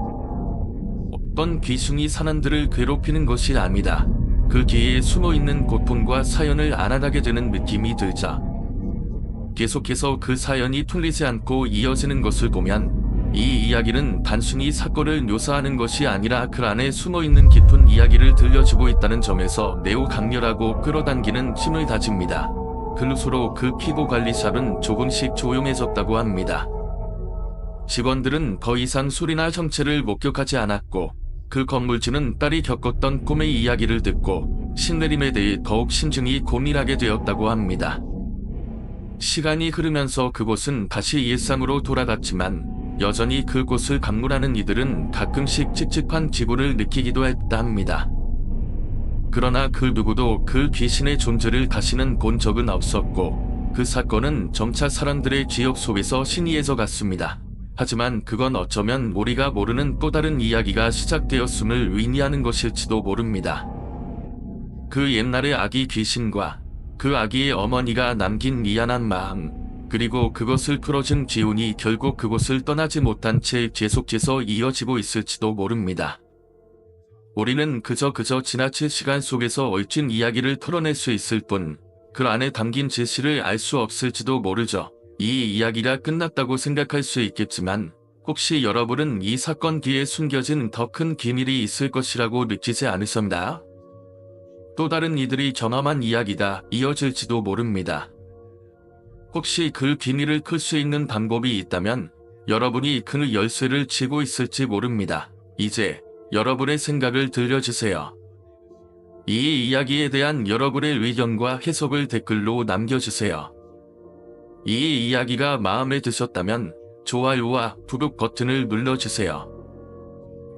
어떤 귀신이 사람들을 괴롭히는 것이 아니다. 그 뒤에 숨어있는 고통과 사연을 알아가게 되는 느낌이 들자 계속해서 그 사연이 풀리지 않고 이어지는 것을 보면 이 이야기는 단순히 사건을 묘사하는 것이 아니라 그 안에 숨어있는 깊은 이야기를 들려주고 있다는 점에서 매우 강렬하고 끌어당기는 힘을 다집니다. 그로서로 그 피부관리샵은 조금씩 조용해졌다고 합니다. 직원들은 더 이상 소리나 형체를 목격하지 않았고 그 건물주는 딸이 겪었던 꿈의 이야기를 듣고 신내림에 대해 더욱 신중히 고민하게 되었다고 합니다. 시간이 흐르면서 그곳은 다시 일상으로 돌아갔지만 여전히 그곳을 방문하는 이들은 가끔씩 찝찝한 기분을 느끼기도 했다 합니다. 그러나 그 누구도 그 귀신의 존재를 다시는 본 적은 없었고 그 사건은 점차 사람들의 기억 속에서 신이해져 갔습니다. 하지만 그건 어쩌면 우리가 모르는 또 다른 이야기가 시작되었음을 의미하는 것일지도 모릅니다. 그 옛날의 아기 귀신과 그 아기의 어머니가 남긴 미안한 마음, 그리고 그것을 풀어준 기운이 결국 그곳을 떠나지 못한 채 계속해서 이어지고 있을지도 모릅니다. 우리는 그저 지나칠 시간 속에서 얽힌 이야기를 털어낼 수 있을 뿐 그 안에 담긴 진실을 알 수 없을지도 모르죠. 이 이야기가 끝났다고 생각할 수 있겠지만 혹시 여러분은 이 사건 뒤에 숨겨진 더 큰 비밀이 있을 것이라고 느끼지 않으셨나요? 또 다른 이들이 경험한 이야기가 이어질지도 모릅니다. 혹시 그 비밀을 풀 수 있는 방법이 있다면 여러분이 그 열쇠를 쥐고 있을지 모릅니다. 이제 여러분의 생각을 들려주세요. 이 이야기에 대한 여러분의 의견과 해석을 댓글로 남겨주세요. 이 이야기가 마음에 드셨다면 좋아요와 구독 버튼을 눌러주세요.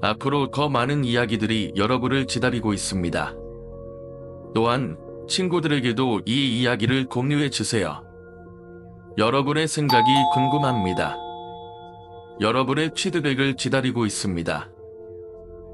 앞으로 더 많은 이야기들이 여러분을 기다리고 있습니다. 또한 친구들에게도 이 이야기를 공유해주세요. 여러분의 생각이 궁금합니다. 여러분의 피드백을 기다리고 있습니다.